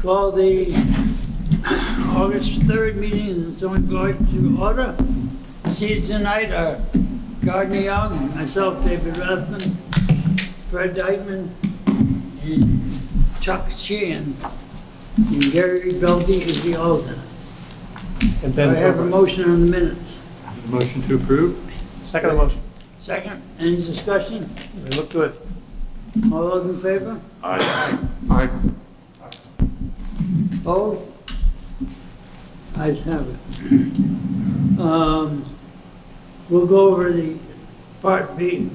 Call the August 3rd meeting of the zoning board to order. Seated tonight are Gardner Young, myself, David Rathman, Fred Dykeman, and Chuck Sheehan, and Gary Beldy is the alternate. And Do I Ben have a motion on the minutes? Motion to approve? Second motion. Second, any discussion? They look good. All those in favor? Aye. Opposed? Ayes have it. We'll go over the Part B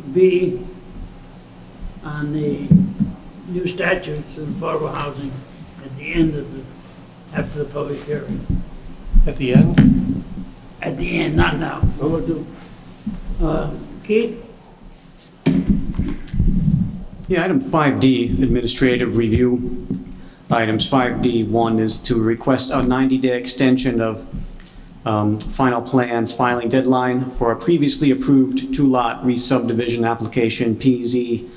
on the new statutes of affordable housing at the end of after the public hearing. At the end? At the end, not now. We'll do. Keith? Yeah, item 5D, administrative review. Items 5D1 is to request a 90-day extension of final plans filing deadline for a previously approved two-lot re-subdivision application PZ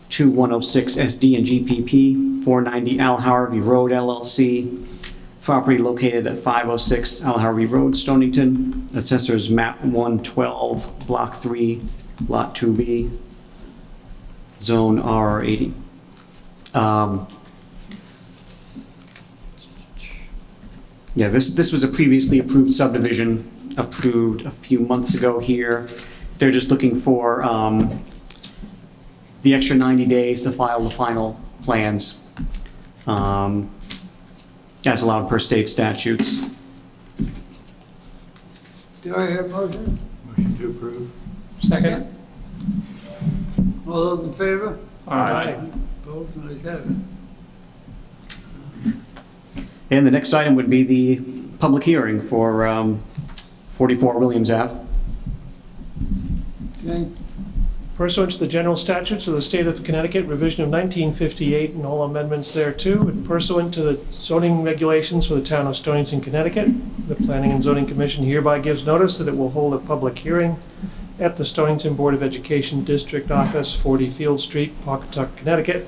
2106 SD and GPP 490 Al Harvey Road LLC. Property located at 506 Al Harvey Road, Stonington. Assessors map 112, block 3, lot 2B, zone R80. Yeah, this was a previously approved subdivision, approved a few months ago here. They're just looking for the extra 90 days to file the final plans, as allowed per state statutes. Do I hear a motion? Motion to approve? Second. All those in favor? Aye. Opposed? Ayes have it. And the next item would be the public hearing for 44 Williams Ave. Okay. Pursuant to the general statutes of the state of Connecticut, revision of 1958 and all amendments thereto, and pursuant to the zoning regulations for the town of Stonington, Connecticut, the Planning and Zoning Commission hereby gives notice that it will hold a public hearing at the Stonington Board of Education District Office, 40 Field Street, Pawcatuck, Connecticut,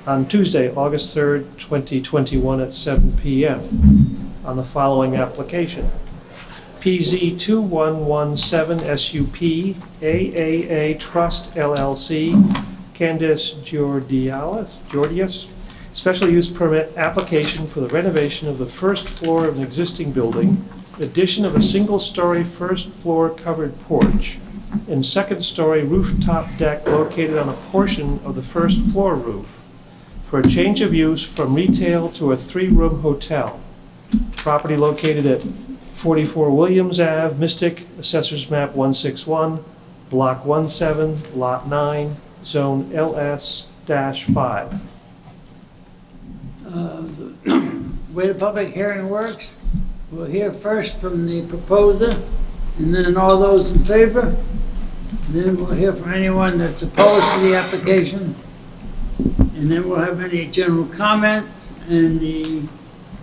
on Tuesday, August 3rd, 2021 at 7 p.m. on the following application. PZ 2117 SUP AAA Trust LLC, Candace Jordius, special use permit application for the renovation of the first floor of an existing building, addition of a single-story first floor covered porch, and second-story rooftop deck located on a portion of the first floor roof, for a change of use from retail to a 3-room hotel. Property located at 44 Williams Ave, Mystic, Assessors Map 161, Block 17, Lot 9, Zone LS-5. The way the public hearing works, we'll hear first from the proposer, and then all those in favor. Then we'll hear from anyone that's opposed to the application. And then we'll have any general comments, and the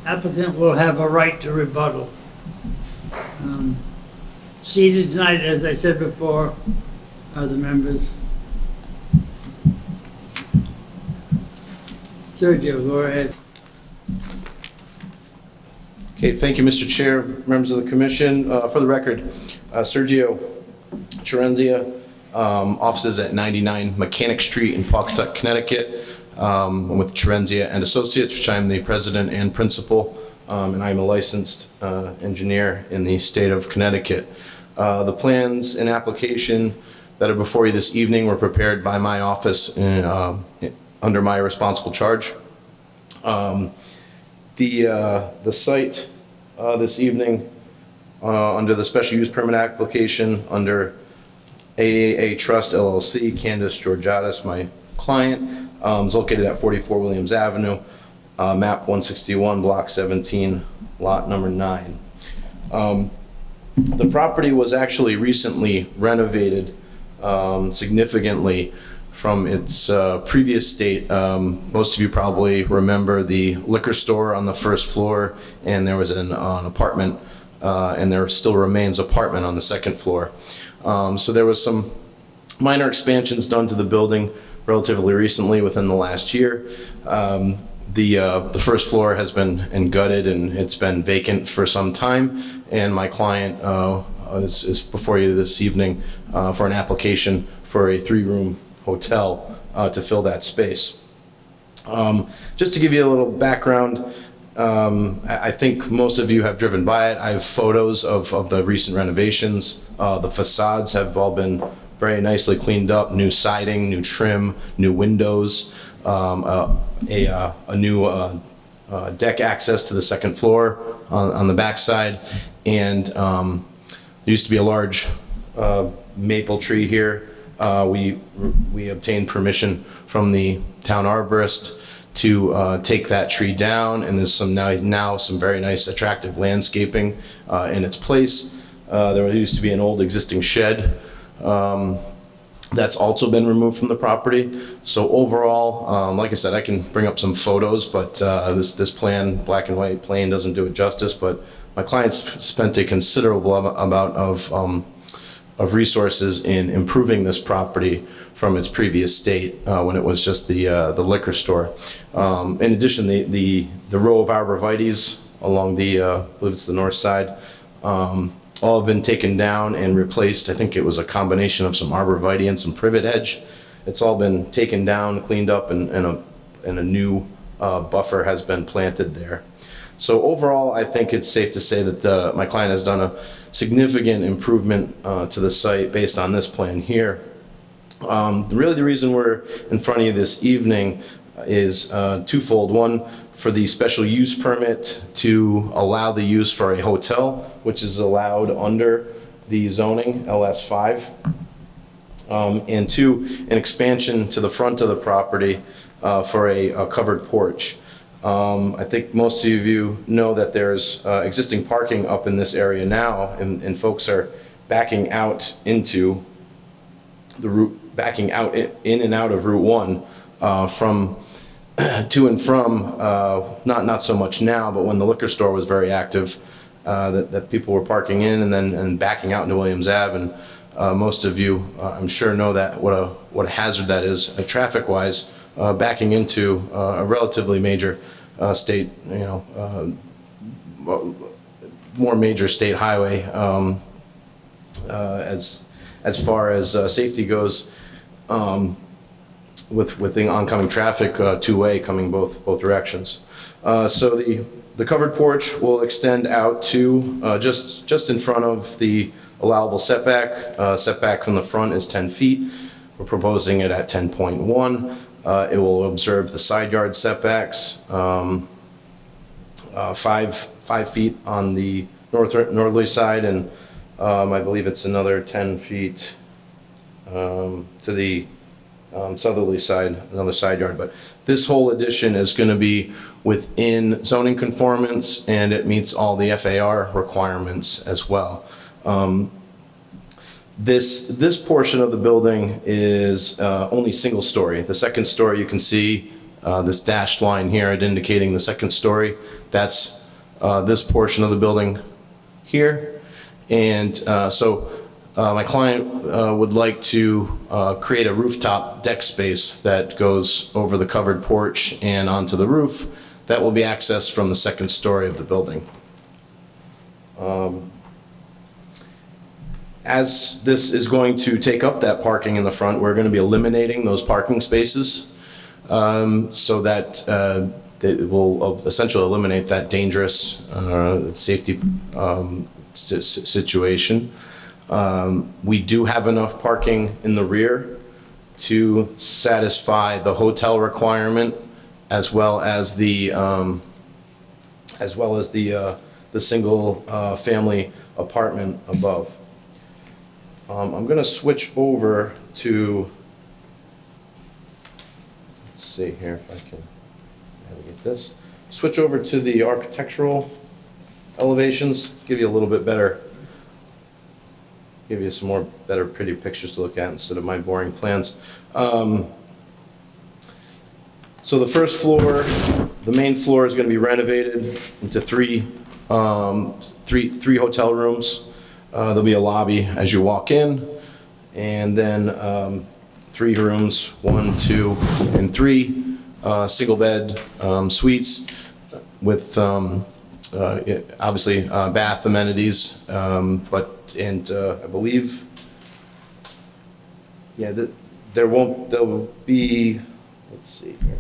applicant will have a right to rebuttal. Seated tonight, as I said before, are the members. Sergio, go ahead. Okay, thank you, Mr. Chair, members of the commission. For the record, Sergio Chirenzia, offices at 99 Mechanic Street in Pawcatuck, Connecticut. I'm with Chirenzia and Associates, which I'm the president and principal, and I'm a licensed engineer in the state of Connecticut. The plans and application that are before you this evening were prepared by my office under my responsible charge. The site this evening under the special use permit application under AAA Trust LLC, Candace Georgiadis, my client, is located at 44 Williams Avenue, map 161, block 17, lot number 9. The property was actually recently renovated significantly from its previous state. Most of you probably remember the liquor store on the first floor, and there was an apartment, and there still remains apartment on the second floor. So there was some minor expansions done to the building relatively recently within the last year. The first floor has been gutted and it's been vacant for some time. And my client is before you this evening for an application for a 3-room hotel to fill that space. Just to give you a little background, I think most of you have driven by it. I have photos of the recent renovations. The facades have all been very nicely cleaned up, new siding, new trim, new windows, a new deck access to the second floor on the backside. And there used to be a large maple tree here. We obtained permission from the town arborist to take that tree down, and there's now some very nice attractive landscaping in its place. There used to be an old existing shed that's also been removed from the property. So overall, like I said, I can bring up some photos, but this plan, black and white plan, doesn't do it justice. But my clients spent a considerable amount of resources in improving this property from its previous state when it was just the liquor store. In addition, the row of arborvitaes along I believe it's the north side, all have been taken down and replaced. I think it was a combination of some arborvitae and some privet hedge. It's all been taken down, cleaned up, and a new buffer has been planted there. So overall, I think it's safe to say that my client has done a significant improvement to the site based on this plan here. Really, the reason we're in front of you this evening is twofold. One, for the special use permit to allow the use for a hotel, which is allowed under the zoning LS5. And 2, an expansion to the front of the property for a covered porch. I think most of you know that there's existing parking up in this area now, and folks are backing out into the route, backing out in and out of Route 1 from to and from, not so much now, but when the liquor store was very active, that people were parking in and backing out into Williams Ave. And most of you, I'm sure, know that what a hazard that is traffic-wise, backing into a relatively major state, more major state highway as far as safety goes. With the oncoming traffic two-way coming both directions. So the covered porch will extend out to just in front of the allowable setback. Setback from the front is 10 feet. We're proposing it at 10.1. It will observe the side yard setbacks, 5 feet on the northerly side, and I believe it's another 10 feet to the southerly side, another side yard. But this whole addition is going to be within zoning conformance, and it meets all the FAR requirements as well. This portion of the building is only single story. The second story, you can see this dashed line here indicating the second story. That's this portion of the building here. And so my client would like to create a rooftop deck space that goes over the covered porch and onto the roof that will be accessed from the second story of the building. As this is going to take up that parking in the front, we're going to be eliminating those parking spaces so that it will essentially eliminate that dangerous safety situation. We do have enough parking in the rear to satisfy the hotel requirement, as well as the single family apartment above. I'm going to switch over to, let's see here if I can navigate this. Switch over to the architectural elevations, give you a little bit better, give you some more better pretty pictures to look at instead of my boring plans. So the first floor, the main floor is going to be renovated into three hotel rooms. There'll be a lobby as you walk in, and then 3 rooms, 1, 2, and 3, single-bed suites with obviously bath amenities, I believe, yeah, there'll be, let's see here.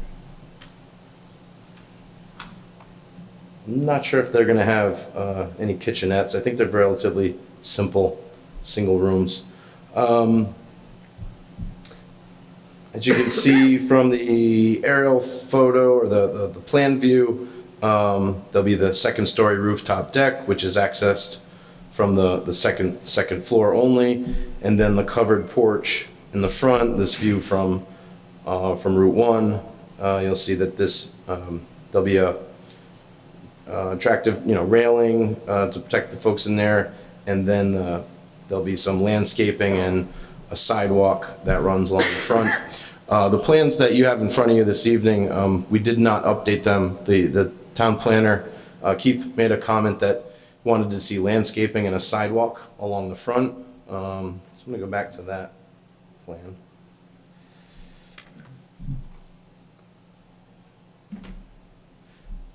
I'm not sure if they're going to have any kitchenettes. I think they're relatively simple, single rooms. As you can see from the aerial photo or the plan view, there'll be the second-story rooftop deck, which is accessed from the second floor only, and then the covered porch in the front. This view from Route 1, you'll see that there'll be a attractive, railing to protect the folks in there, and then there'll be some landscaping and a sidewalk that runs along the front. The plans that you have in front of you this evening, we did not update them. The town planner, Keith, made a comment that he wanted to see landscaping and a sidewalk along the front. So I'm going to go back to that plan.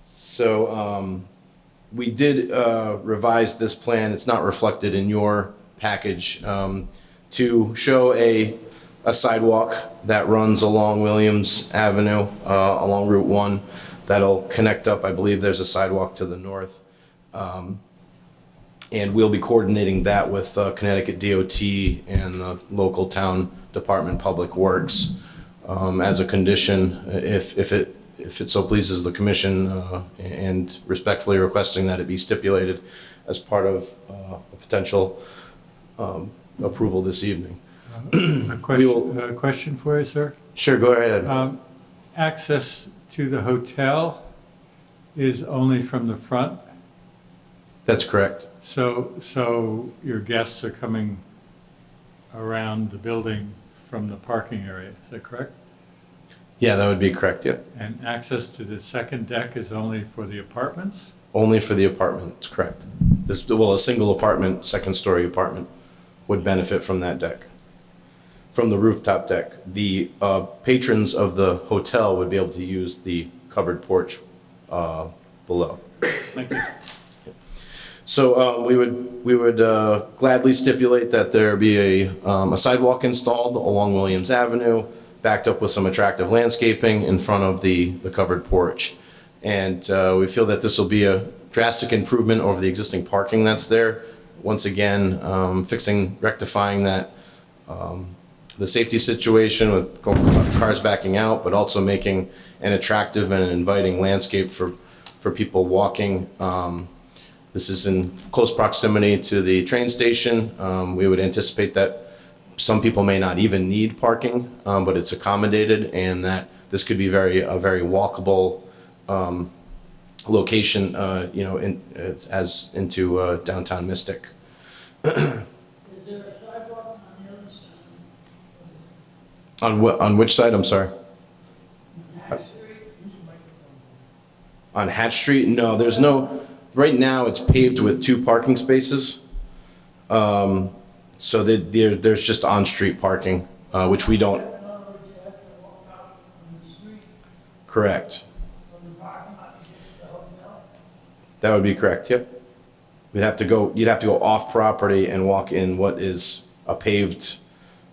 So we did revise this plan. It's not reflected in your package, to show a sidewalk that runs along Williams Avenue, along Route 1, that'll connect up. I believe there's a sidewalk to the north. And we'll be coordinating that with Connecticut DOT and the local town Department Public Works as a condition, if it so pleases the commission, and respectfully requesting that it be stipulated as part of a potential approval this evening. A question for you, sir. Sure, go ahead. Access to the hotel is only from the front, That's correct. so your guests are coming around the building from the parking area, is that correct? Yeah, that would be correct, yep. And access to the second deck is only for the apartments? Only for the apartments, correct. A single apartment, second-story apartment would benefit from that deck, from the rooftop deck. The patrons of the hotel would be able to use the covered porch below. Thank you. So we would gladly stipulate that there be a sidewalk installed along Williams Avenue, backed up with some attractive landscaping in front of the covered porch. And we feel that this will be a drastic improvement over the existing parking that's there. Once again, rectifying that, the safety situation with cars backing out, but also making an attractive and an inviting landscape for people walking. This is in close proximity to the train station. We would anticipate that some people may not even need parking, but it's accommodated, and that this could be a very walkable location, as into downtown Mystic. Is there a sidewalk on the other side? On which side? I'm sorry. Hatch Street? On Hatch Street? No, there's no. Right now, it's paved with 2 parking spaces. So there's just on-street parking, which we don't. In other words, you have to walk out from the street, Correct. from the parking lot to get to the hotel? That would be correct. Yep. You'd have to go off property and walk in what is a paved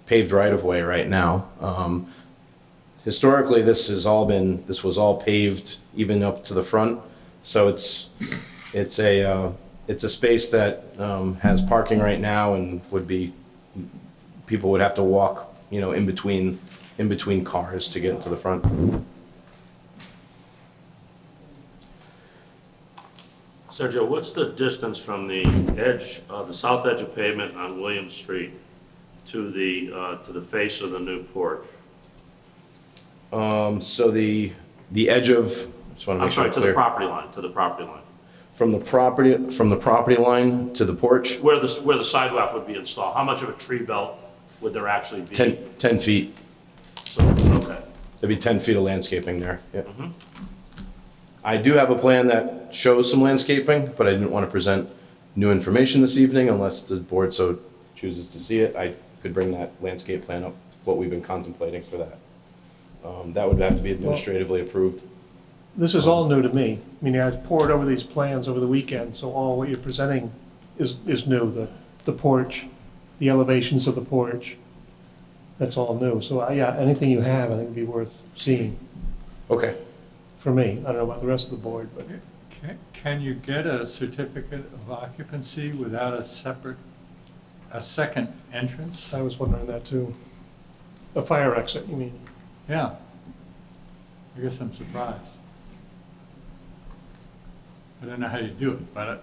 right of way right now. Historically, this was all paved even up to the front. So it's a space that has parking right now, and people would have to walk, in between cars to get into the front. Sergio, what's the distance from the south edge of pavement on Williams Street to the face of the new porch? So the edge of, just want to I'm make sure sorry, I'm to clear. the property line. From the property line to the porch, Where the sidewalk would be installed, how much of a tree belt would there actually be? 10 feet. So, okay. There'd be 10 feet of landscaping there. Yeah. I do have a plan that shows some landscaping, but I didn't want to present new information this evening unless the board so chooses to see it. I could bring that landscape plan up, what we've been contemplating for that. That would have to be administratively approved. This is all new to me. I mean, I poured over these plans over the weekend, so all what you're presenting is new. The porch, the elevations of the porch, that's all new. So, yeah, anything you have, I think would be worth seeing Okay. for me. I don't know about the rest of the board, but Can you get a certificate of occupancy without a second entrance? I was wondering that too. A fire exit, you mean? Yeah. I guess I'm surprised. I don't know how you do it, but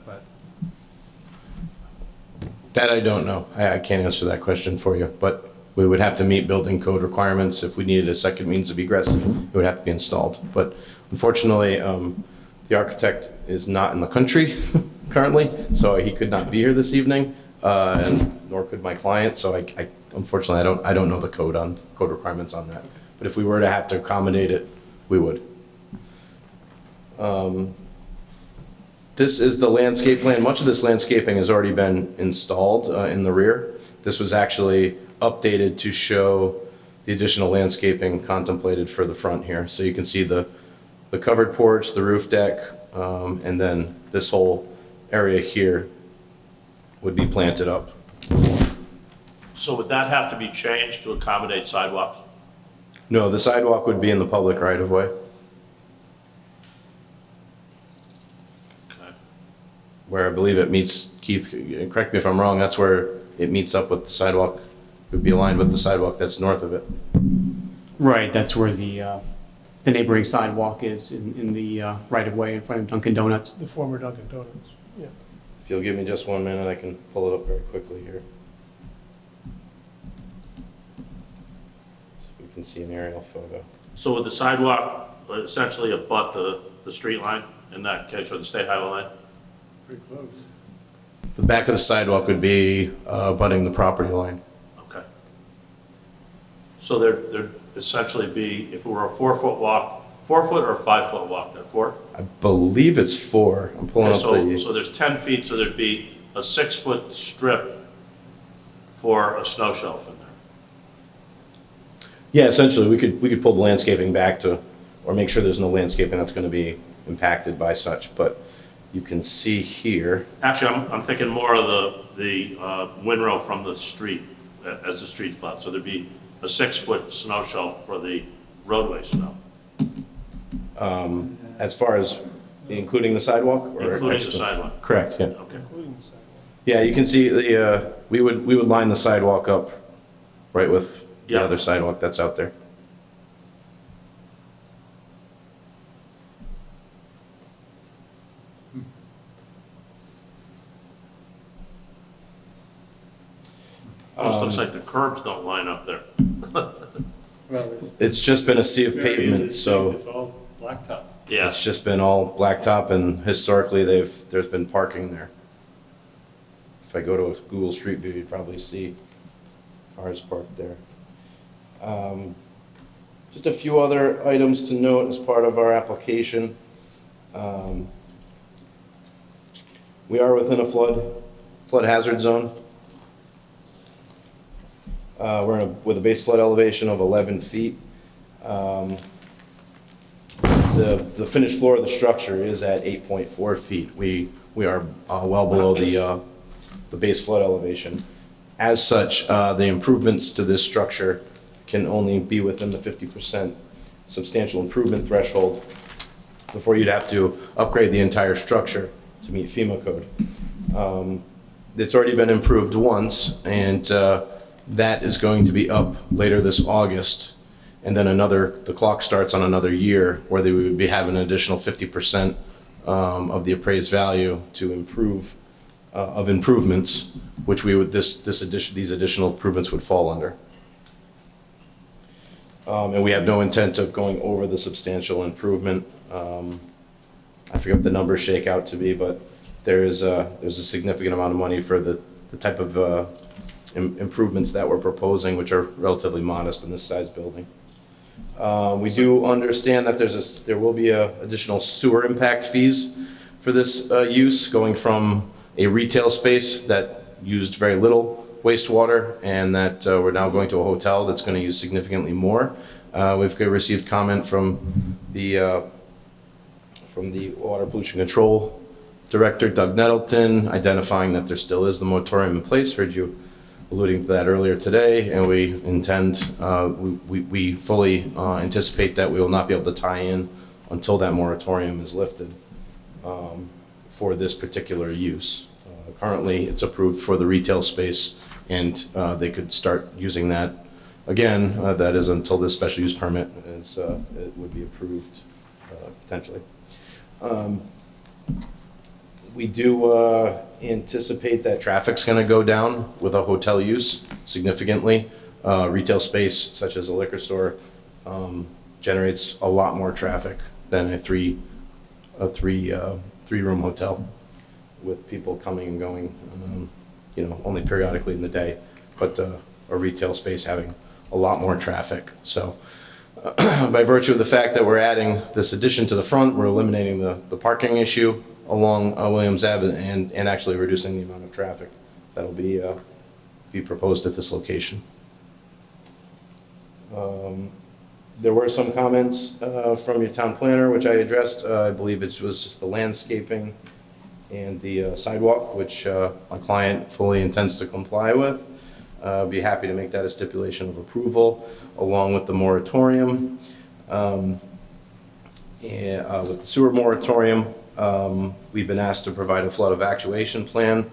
That I don't know. I can't answer that question for you, but we would have to meet building code requirements. If we needed a second means of egress, it would have to be installed. But unfortunately, the architect is not in the country currently, so he could not be here this evening, and nor could my client. So I unfortunately, I don't know the code requirements on that. But if we were to have to accommodate it, we would. This is the landscape plan. Much of this landscaping has already been installed in the rear. This was actually updated to show the additional landscaping contemplated for the front here. So you can see the covered porch, the roof deck, and then this whole area here would be planted up. So would that have to be changed to accommodate sidewalks? No, the sidewalk would be in the public right of way, Okay. where I believe it meets, Keith, correct me if I'm wrong, that's where it meets up with the sidewalk, it would be aligned with the sidewalk that's north of it. Right, that's where the neighboring sidewalk is in the right-of-way in front of Dunkin' Donuts. The former Dunkin' Donuts, yeah. If you'll give me just 1 minute, I can pull it up very quickly here. So we can see an aerial photo. So would the sidewalk essentially abut the street line in that case, or the state highway line? pretty close. The back of the sidewalk would be abutting the property line. Okay. So there'd essentially be, if it were a 4-foot walk, 4 foot or 5 foot walk, that 4? I believe it's 4. I'm pulling Okay, up so the, there's 10 feet, so there'd be a 6-foot strip for a snow shelf in there. yeah, essentially, we could pull the landscaping back to, or make sure there's no landscaping that's going to be impacted by such, but you can see here, Actually, I'm thinking more of the windrow from the street as the street spot. So there'd be a 6-foot snow shelf for the roadway snow, as far as including the sidewalk? Or including the extra? sidewalk. Correct, yeah. Okay. Including the sidewalk. Yeah, you can see we would line the sidewalk up right with the Yeah. other sidewalk that's out there. Almost looks like the curbs don't line up there. Well, It's just been a sea of very pavement, easy. so It's all blacktop. Yeah. it's just been all blacktop, and historically there's been parking there. If I go to a Google Street View, you'd probably see cars parked there. Just a few other items to note as part of our application. We are within a flood hazard zone. We're with a base flood elevation of 11 feet. The finished floor of the structure is at 8.4 feet. We are well below the base flood elevation. As such, the improvements to this structure can only be within the 50% substantial improvement threshold before you'd have to upgrade the entire structure to meet FEMA code. It's already been improved once, and that is going to be up later this August. And then the clock starts on another year where they would be having an additional 50% of the appraised value to improve, of improvements, which these additional improvements would fall under. And we have no intent of going over the substantial improvement. I forget what the numbers shake out to be, but there's a significant amount of money for the type of improvements that we're proposing, which are relatively modest in this size building. We do understand that there will be additional sewer impact fees for this use, going from a retail space that used very little wastewater, and that we're now going to a hotel that's going to use significantly more. We've received comment from the Water Pollution Control Director, Doug Nettleton, identifying that there still is the moratorium in place. Heard you alluding to that earlier today, and we intend, we fully anticipate that we will not be able to tie in until that moratorium is lifted for this particular use. Currently, it's approved for the retail space, and they could start using that again. That is until this special use permit is, it would be approved potentially. We do anticipate that traffic's going to go down with a hotel use significantly. Retail space, such as a liquor store, generates a lot more traffic than a three-room hotel, with people coming and going, only periodically in the day, but a retail space having a lot more traffic. So by virtue of the fact that we're adding this addition to the front, we're eliminating the parking issue along Williams Ave and actually reducing the amount of traffic that'll be proposed at this location. There were some comments from your town planner, which I addressed. I believe it was just the landscaping and the sidewalk, which my client fully intends to comply with. Be happy to make that a stipulation of approval, along with the moratorium. And with the sewer moratorium, we've been asked to provide a flood evacuation plan,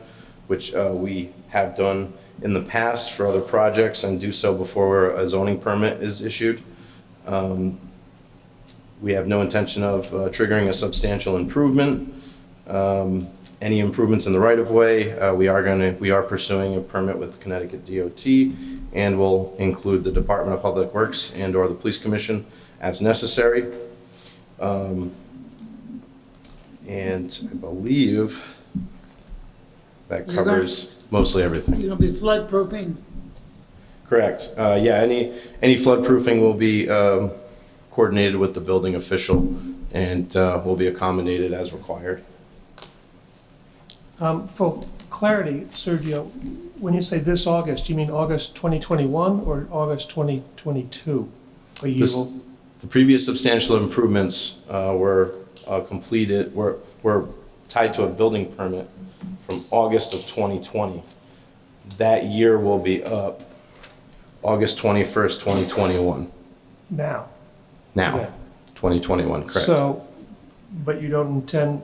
which we have done in the past for other projects and do so before a zoning permit is issued. We have no intention of triggering a substantial improvement. Any improvements in the right-of-way, we are pursuing a permit with Connecticut DOT, and will include the Department of Public Works and/or the Police Commission as necessary. And I believe that covers mostly everything. You're gonna be floodproofing? Correct. Yeah, any floodproofing will be coordinated with the building official and will be accommodated as required. For clarity, Sergio, when you say this August, do you mean August 2021 or August 2022? Or you This- will, The previous substantial improvements were completed, were tied to a building permit from August of 2020. That year will be up August 21st, 2021. now? Now, Okay. 2021, correct. So, but you don't intend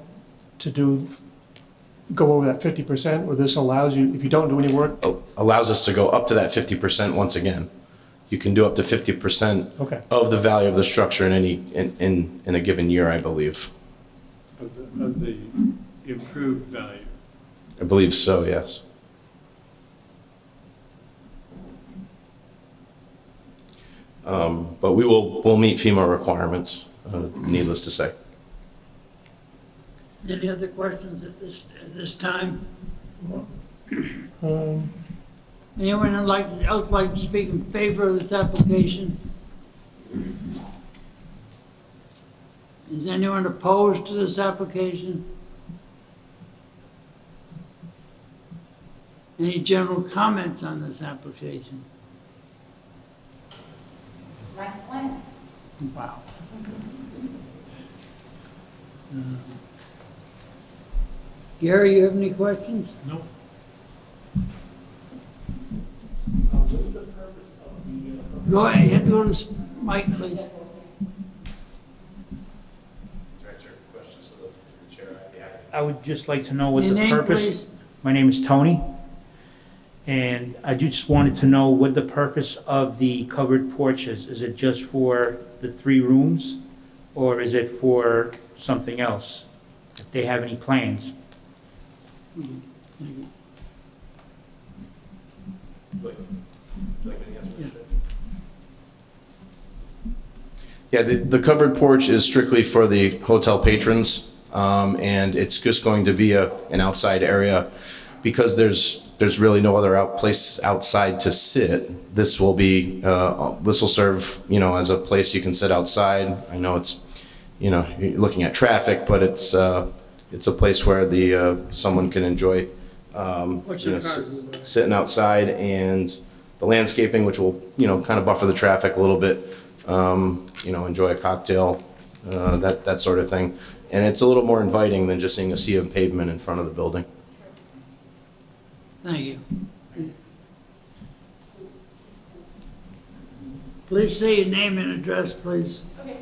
to go over that 50%, or this allows you, if you don't do any work? Allows us to go up to that 50% once again. You can do up to 50% Okay. of the value of the structure in a given year, I believe. Of the improved value. I believe so, yes. But we'll meet FEMA requirements, needless to say. Any other questions at this time? Anyone else like to speak in favor of this application? Is anyone opposed to this application? Any general comments on this application? Nice plan. Wow. Gary, you have any questions? No. Go ahead, you have to go to this mic, please. Director, questions to the chair? I would just like to know what Your the name, purpose. please? My name is Tony, and I just wanted to know what the purpose of the covered porch is. Is it just for the 3 rooms, or is it for something else? If they have any plans. Yeah, the covered porch is strictly for the hotel patrons, and it's just going to be an outside area because there's really no other place outside to sit. This will serve, as a place you can sit outside. I know it's, you're looking at traffic, but it's a place where someone can enjoy sitting outside, and the landscaping, which will, kind of buffer the traffic a little bit, enjoy a cocktail, that sort of thing. And it's a little more inviting than just seeing a sea of pavement in front of the building. Thank you. Please say your name and address, please. Okay.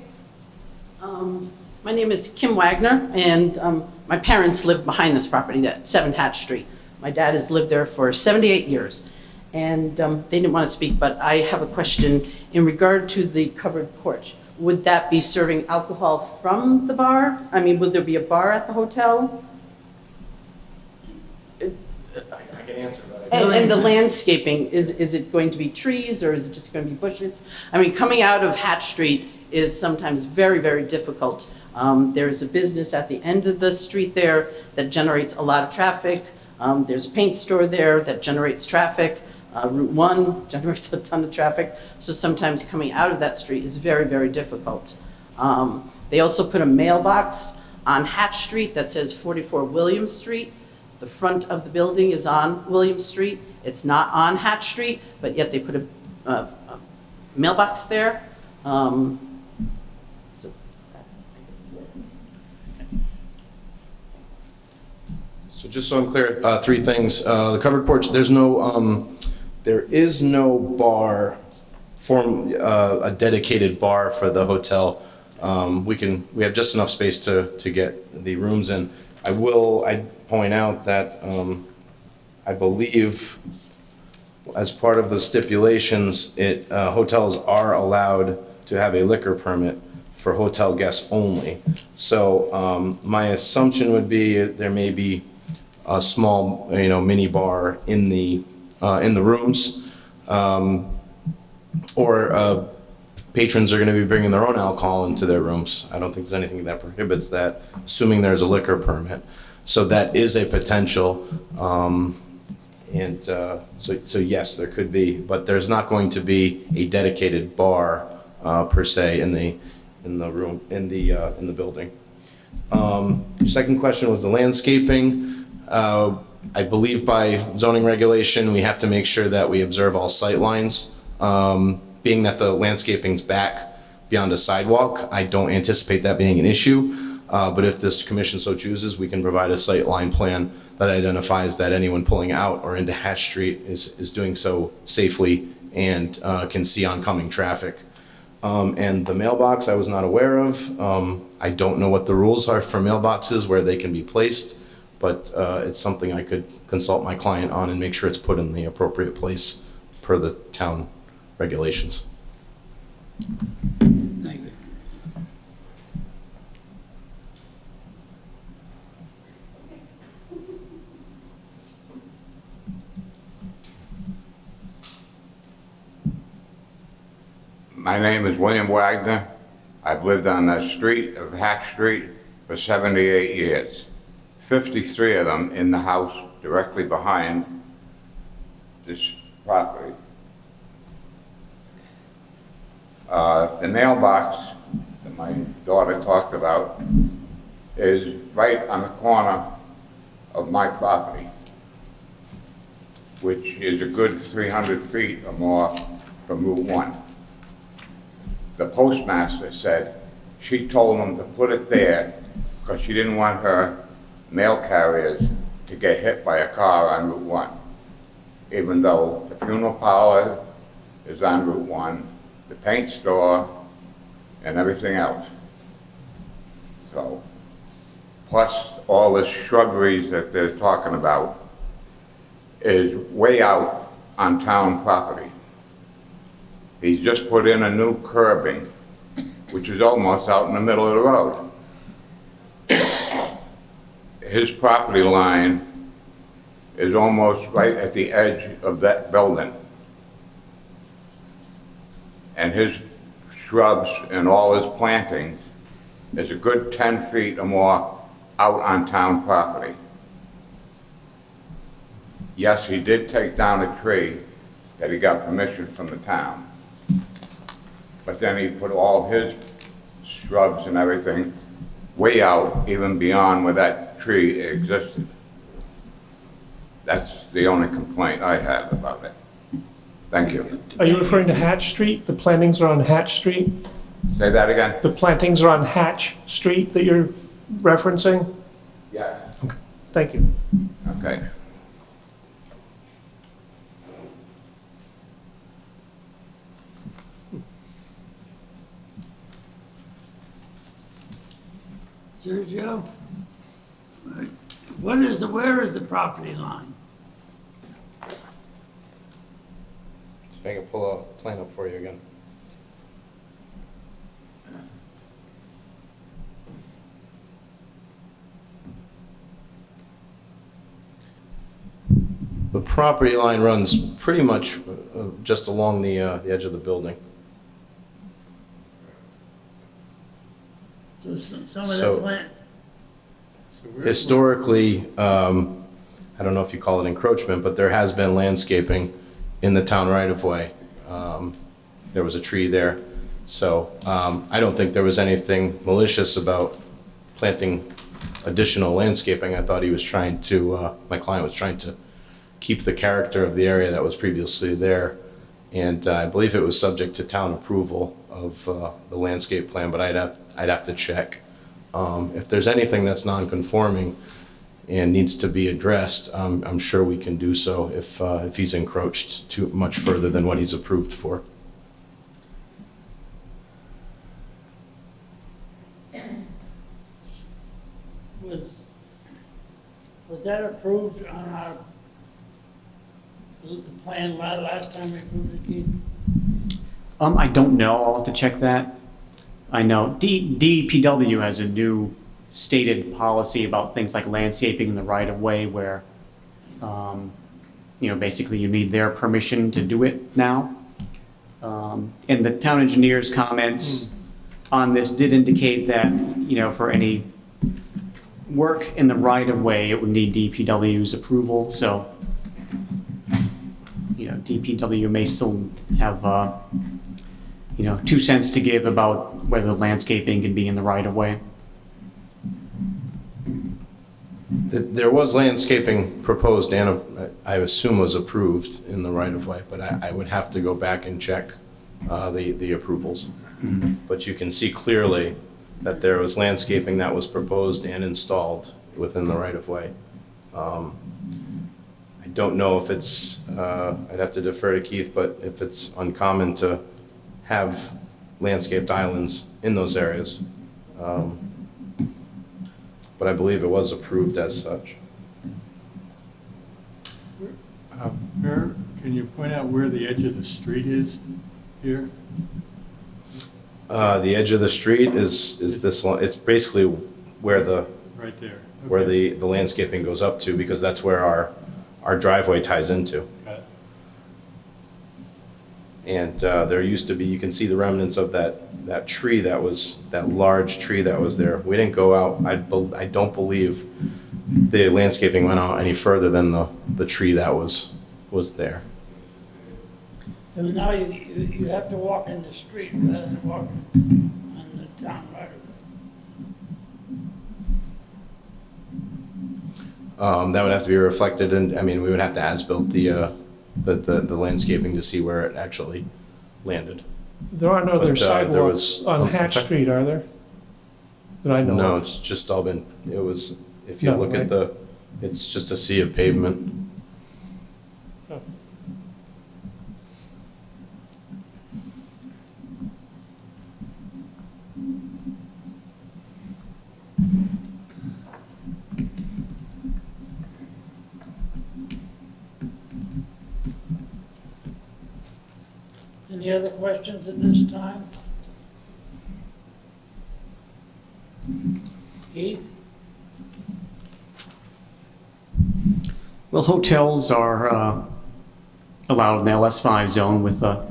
My name is Kim Wagner, and my parents live behind this property at 7 Hatch Street. My dad has lived there for 78 years, and they didn't want to speak, but I have a question in regard to the covered porch. Would that be serving alcohol from the bar? I mean, would there be a bar at the hotel? I can answer that. And the landscaping, is it going to be trees, or is it just going to be bushes? I mean, coming out of Hatch Street is sometimes very, very difficult. There's a business at the end of the street there that generates a lot of traffic. There's a paint store there that generates traffic. Route 1 generates a ton of traffic. So sometimes coming out of that street is very, very difficult. They also put a mailbox on Hatch Street that says 44 William Street. The front of the building is on William Street. It's not on Hatch Street, but yet they put a mailbox there. So just so I'm clear, 3 things. The covered porch, there is no bar, a dedicated bar for the hotel. We have just enough space to get the rooms in. I'd point out that I believe as part of the stipulations, hotels are allowed to have a liquor permit for hotel guests only. So my assumption would be there may be a small, mini bar in the rooms, or patrons are going to be bringing their own alcohol into their rooms. I don't think there's anything that prohibits that, assuming there's a liquor permit. So that is a potential, so yes, there could be, but there's not going to be a dedicated bar per se in the building. Your second question was the landscaping. I believe by zoning regulation, we have to make sure that we observe all sight lines. Being that the landscaping's back beyond a sidewalk, I don't anticipate that being an issue. But if this commission so chooses, we can provide a sight line plan that identifies that anyone pulling out or into Hatch Street is doing so safely and can see oncoming traffic. And the mailbox I was not aware of. I don't know what the rules are for mailboxes, where they can be placed, but it's something I could consult my client on and make sure it's put in the appropriate place per the town regulations. Thank you. My name is William Wagner. I've lived on the street of Hatch Street for 78 years. 53 of them in the house directly behind this property. The mailbox that my daughter talked about is right on the corner of my property, which is a good 300 feet or more from Route 1. The postmaster said she told them to put it there because she didn't want her mail carriers to get hit by a car on Route 1, even though the funeral parlor is on Route 1, the paint store, and everything else. So, plus all the shrubberies that they're talking about is way out on town property. He's just put in a new curbing, which is almost out in the middle of the road. His property line is almost right at the edge of that building. And his shrubs and all his plantings is a good 10 feet or more out on town property. Yes, he did take down a tree that he got permission from the town. But then he put all his shrubs and everything way out, even beyond where that tree existed. That's the only complaint I have about it. Thank you. Are you referring to Hatch Street? The plantings are on Hatch Street? Say that again? The plantings are on Hatch Street that you're referencing? Yeah. Thank you. Okay. Sergio? Where is the property line? So I can pull a plan up for you again. The property line runs pretty much just along the edge of the building. So some of So- the plant, Historically, I don't know if you call it encroachment, but there has been landscaping in the town right-of-way. There was a tree there. So I don't think there was anything malicious about planting additional landscaping. I thought he was trying to, my client was trying to keep the character of the area that was previously there. And I believe it was subject to town approval of the landscape plan, but I'd have to check. If there's anything that's non-conforming and needs to be addressed, I'm sure we can do so if he's encroached too much further than what he's approved for. was that approved on our, was it the plan last time we approved it, Keith? I don't know, I'll have to check that. I know DPW has a new stated policy about things like landscaping in the right-of-way where, basically you need their permission to do it now. And the town engineer's comments on this did indicate that, for any work in the right-of-way, it would need DPW's approval, so, DPW may still have, 2 cents to give about whether the landscaping can be in the right-of-way. There was landscaping proposed and I assume was approved in the right-of-way, but I would have to go back and check the approvals. But you can see clearly that there was landscaping that was proposed and installed within the right-of-way. I don't know if it's, I'd have to defer to Keith, but if it's uncommon to have landscaped islands in those areas. But I believe it was approved as such. Can you point out where the edge of the street is here? The edge of the street is this, it's basically where the, Right there. where Okay. the landscaping goes up to, because that's where our driveway ties into. Got it. And there used to be, you can see the remnants of that tree that was, that large tree that was there. We didn't go out, I don't believe the landscaping went out any further than the tree that was there. And now you have to walk in the street rather than walking on the town right of way. That would have to be reflected in, I mean, we would have to as-built the landscaping to see where it actually landed. There are no But, other there sidewalks was- on Hatch okay. Street, are there? That I know No, of. it's just all been, it was, if you No, look right. at it's just a sea of pavement. Oh. Any other questions at this time? Keith? Well, hotels are allowed in the LS5 zone with a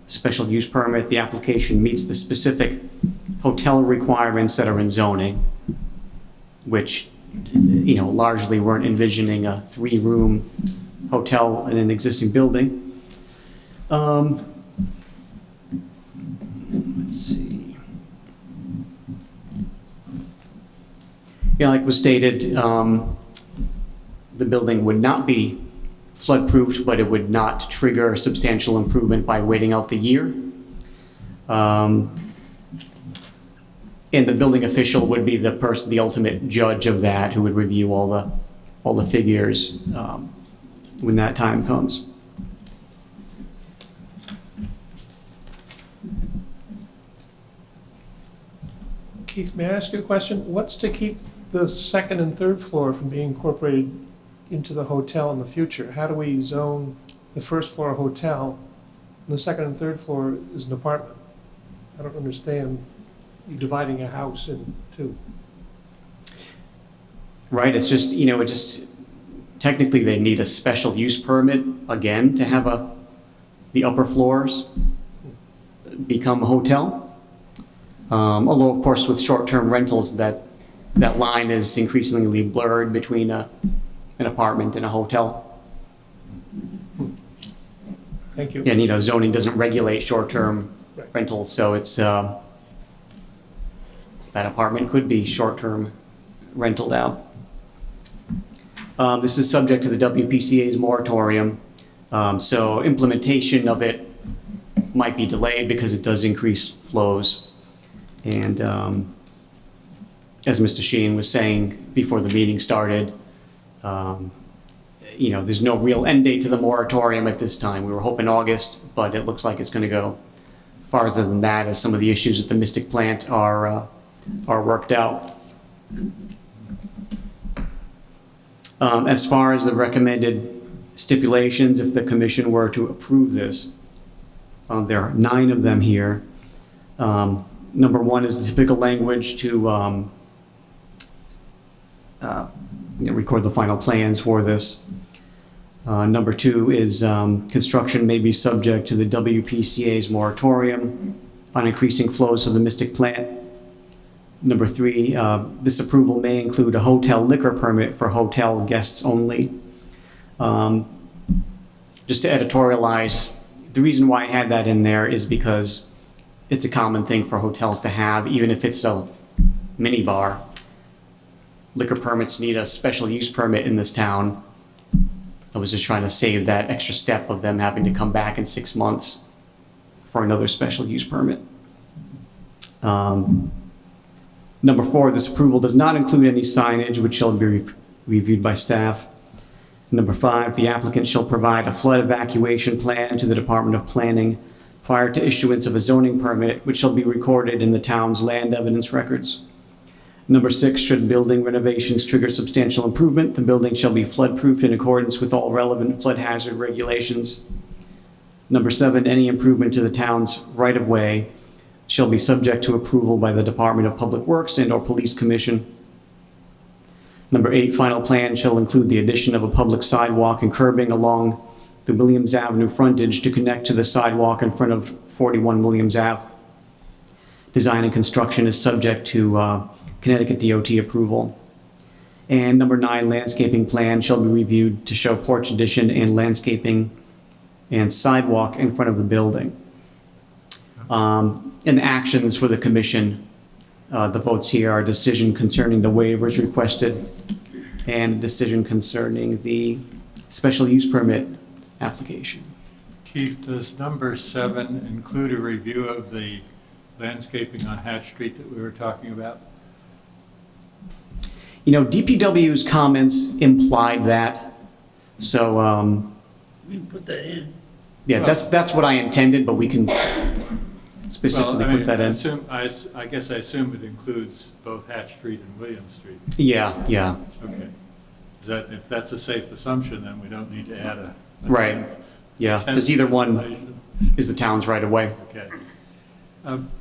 special use permit. The application meets the specific hotel requirements that are in zoning, which, largely weren't envisioning a 3-room hotel in an existing building. Let's see. Yeah, like was stated, the building would not be flood-proofed, but it would not trigger a substantial improvement by waiting out the year. And the building official would be the ultimate judge of that, who would review all the figures when that time comes. Keith, may I ask you a question? What's to keep the second and third floor from being incorporated into the hotel in the future? How do we zone the first floor hotel and the second and third floor is an apartment? I don't understand you dividing a house in two. Right, it's just, technically they need a special use permit again to have the upper floors become a hotel. Although, of course, with short-term rentals, that line is increasingly blurred between an apartment and a hotel. Thank you. And, zoning doesn't regulate short-term Right. rentals, so it's, that apartment could be short-term rentaled out. This is subject to the WPCA's moratorium, so implementation of it might be delayed because it does increase flows. And as Mr. Sheehan was saying before the meeting started, there's no real end date to the moratorium at this time. We were hoping August, but it looks like it's going to go farther than that as some of the issues at the Mystic plant are worked out. As far as the recommended stipulations, if the commission were to approve this, there are 9 of them here. Number 1 is the typical language to record the final plans for this. Number 2 is construction may be subject to the WPCA's moratorium on increasing flows of the Mystic plant. Number 3, this approval may include a hotel liquor permit for hotel guests only. Just to editorialize, the reason why I had that in there is because it's a common thing for hotels to have, even if it's a mini bar. Liquor permits need a special use permit in this town. I was just trying to save that extra step of them having to come back in 6 months for another special use permit. Number 4, this approval does not include any signage, which shall be reviewed by staff. Number 5, the applicant shall provide a flood evacuation plan to the Department of Planning prior to issuance of a zoning permit, which shall be recorded in the town's land evidence records. Number 6, should building renovations trigger substantial improvement, the building shall be flood-proofed in accordance with all relevant flood hazard regulations. Number 7, any improvement to the town's right-of-way shall be subject to approval by the Department of Public Works and/or Police Commission. Number 8, final plan shall include the addition of a public sidewalk and curbing along the Williams Avenue frontage to connect to the sidewalk in front of 41 Williams Ave. Design and construction is subject to Connecticut DOT approval. And number 9, landscaping plan shall be reviewed to show porch addition and landscaping and sidewalk in front of the building. And actions for the commission, the votes here are decision concerning the waivers requested and decision concerning the special use permit application. Keith, does number 7 include a review of the landscaping on Hatch Street that we were talking about? DPW's comments implied that, so We can put that in. yeah, that's what I intended, but we can specifically put that in. I guess I assume it includes both Hatch Street and William Street. Yeah. Okay. If that's a safe assumption, then we don't need to add a Right. Yeah, because either one stipulation. is the town's right of way. Okay.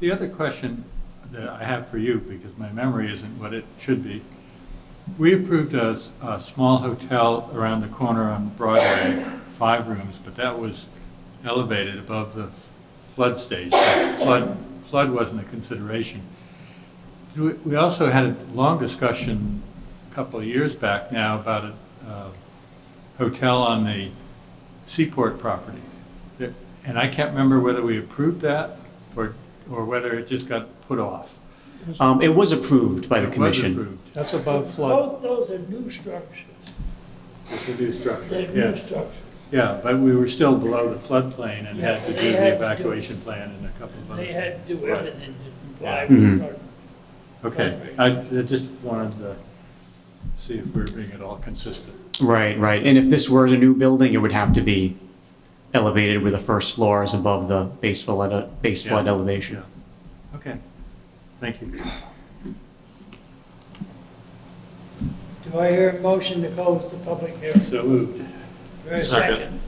The other question that I have for you, because my memory isn't what it should be, we approved a small hotel around the corner on Broadway, 5 rooms, but that was elevated above the flood stage. Flood wasn't a consideration. We also had a long discussion a couple of years back now about a hotel on the Seaport property. And I can't remember whether we approved that or whether it just got put off. It was approved by the It was commission. approved. That's above flood. Both those are new structures. It's a new structure. They're Yeah. new structures. Yeah, but we were still below the floodplain and had to Yeah, do they the had to do- evacuation plan and a couple of other. They had to do Right. everything to comply Yeah. with Mhm. Okay, I just wanted to see if we were being at all consistent. Right, right. And if this were a new building, it would have to be elevated where the first floor is above the base flood Yeah. elevation. Yeah. Okay, thank you. Do I hear a motion to close the public hearing? So moved. Do I hear a Second. second?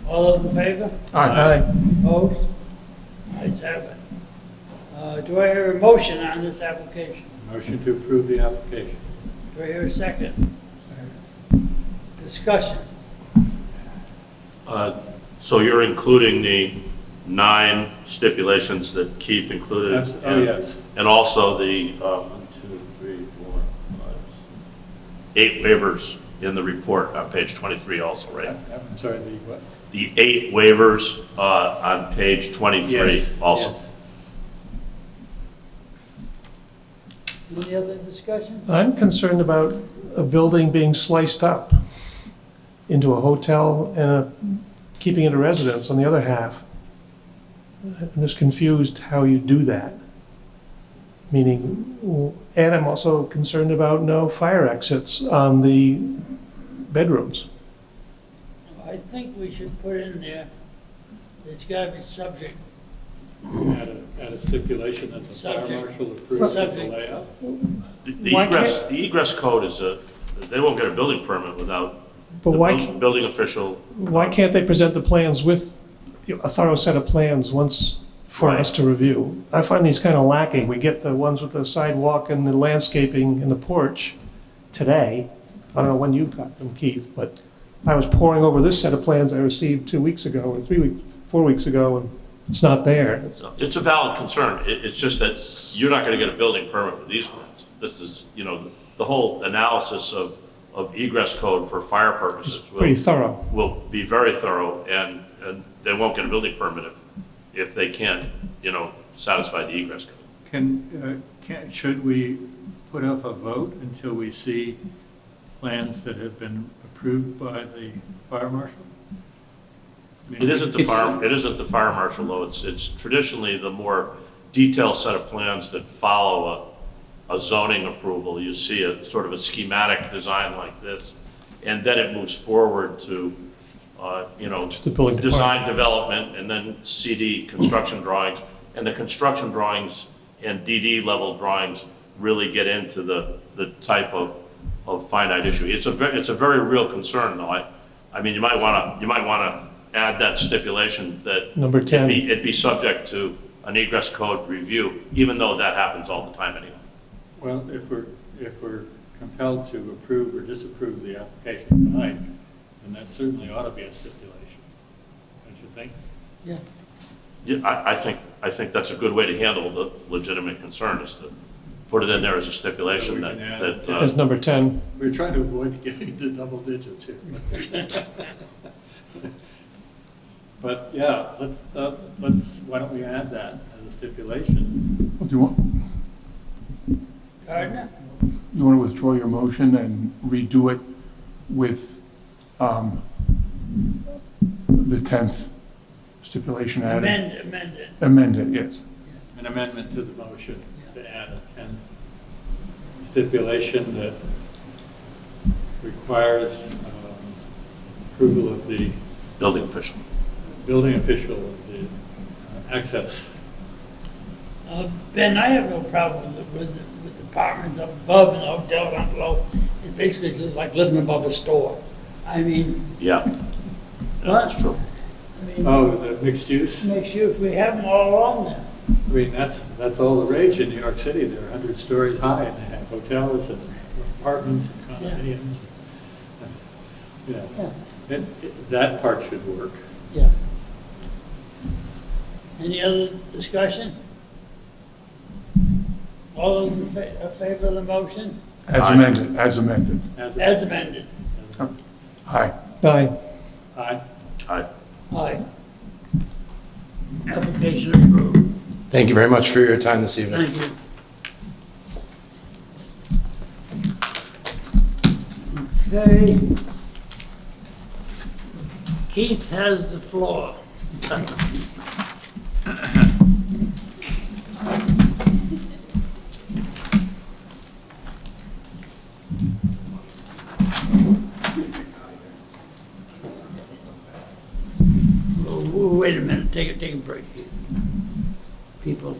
All those in favor? Aye. Opposed? Ayes have it. Do I hear a motion on this application? Motion to approve the application. Do I hear a second? Discussion. So you're including the 9 stipulations that Keith included? Oh, yes. And also the 8 waivers in the report on page 23 also, right? I'm sorry, the what? The 8 waivers on page 23 Yes, also. yes. Any other discussion? I'm concerned about a building being sliced up into a hotel and keeping it a residence on the other half. I'm just confused how you do that. Meaning, and I'm also concerned about no fire exits on the bedrooms. I think we should put in there, it's gotta be subject. Add a stipulation that the fire Subject. marshal approves of the Subject. layout. Why The egress code is they won't get a building permit without But the why, building official. why can't they present the plans with a thorough set of plans once for Right. us to review? I find these kind of lacking. We get the ones with the sidewalk and the landscaping and the porch today. I don't know when you got them, Keith, but I was poring over this set of plans I received 2 weeks ago, or 4 weeks ago, and it's not there. It's a valid concern. It's just that you're not going to get a building permit with these plans. This is, the whole analysis of egress code for fire purposes Pretty thorough. will be very thorough, and they won't get a building permit if they can't, satisfy the egress code. Should we put off a vote until we see plans that have been approved by the fire marshal? I mean, It isn't the fire marshal, though. It's traditionally the more detailed set of plans that follow a zoning approval. You see a sort of a schematic design like this, and then it moves forward to, the building design development, and then CD construction drawings. And the construction drawings and DD level drawings really get into the type of finite issue. It's a very real concern, though. I mean, you might wanna add that stipulation that Number 10. it'd be subject to an egress code review, even though that happens all the time anyway. Well, if we're compelled to approve or disapprove the application tonight, then that certainly ought to be a stipulation, don't you think? Yeah. Yeah, I think that's a good way to handle the legitimate concern, is to put it in there as a stipulation So we can add that, As number 10. We're trying to avoid getting into double digits here. But yeah, why don't we add that as a stipulation? Well, do you want, Gardner? you want to withdraw your motion and redo it with the 10th stipulation added? Amend it. Amend it, yes. An amendment to the motion to add a 10th stipulation that requires approval of the building official. building official of the access. Ben, I have no problem with apartments up above and hotel down below. It's basically like living above a store. I mean, Yeah, that's true. I mean, Oh, the mixed use? makes you, if we have them all along there. I mean, that's all the rage in New York City. They're 100 stories high, and they have hotels and apartments and condominiums. Yeah, that part should work. Yeah. Any other discussion? All those in favor of the motion? As amended, as amended. As amended. Aye. Aye. Aye. Aye. Aye. Application approved. Thank you very much for your time this evening. Thank you. Okay. Keith has the floor. Wait a minute, take a break here. People.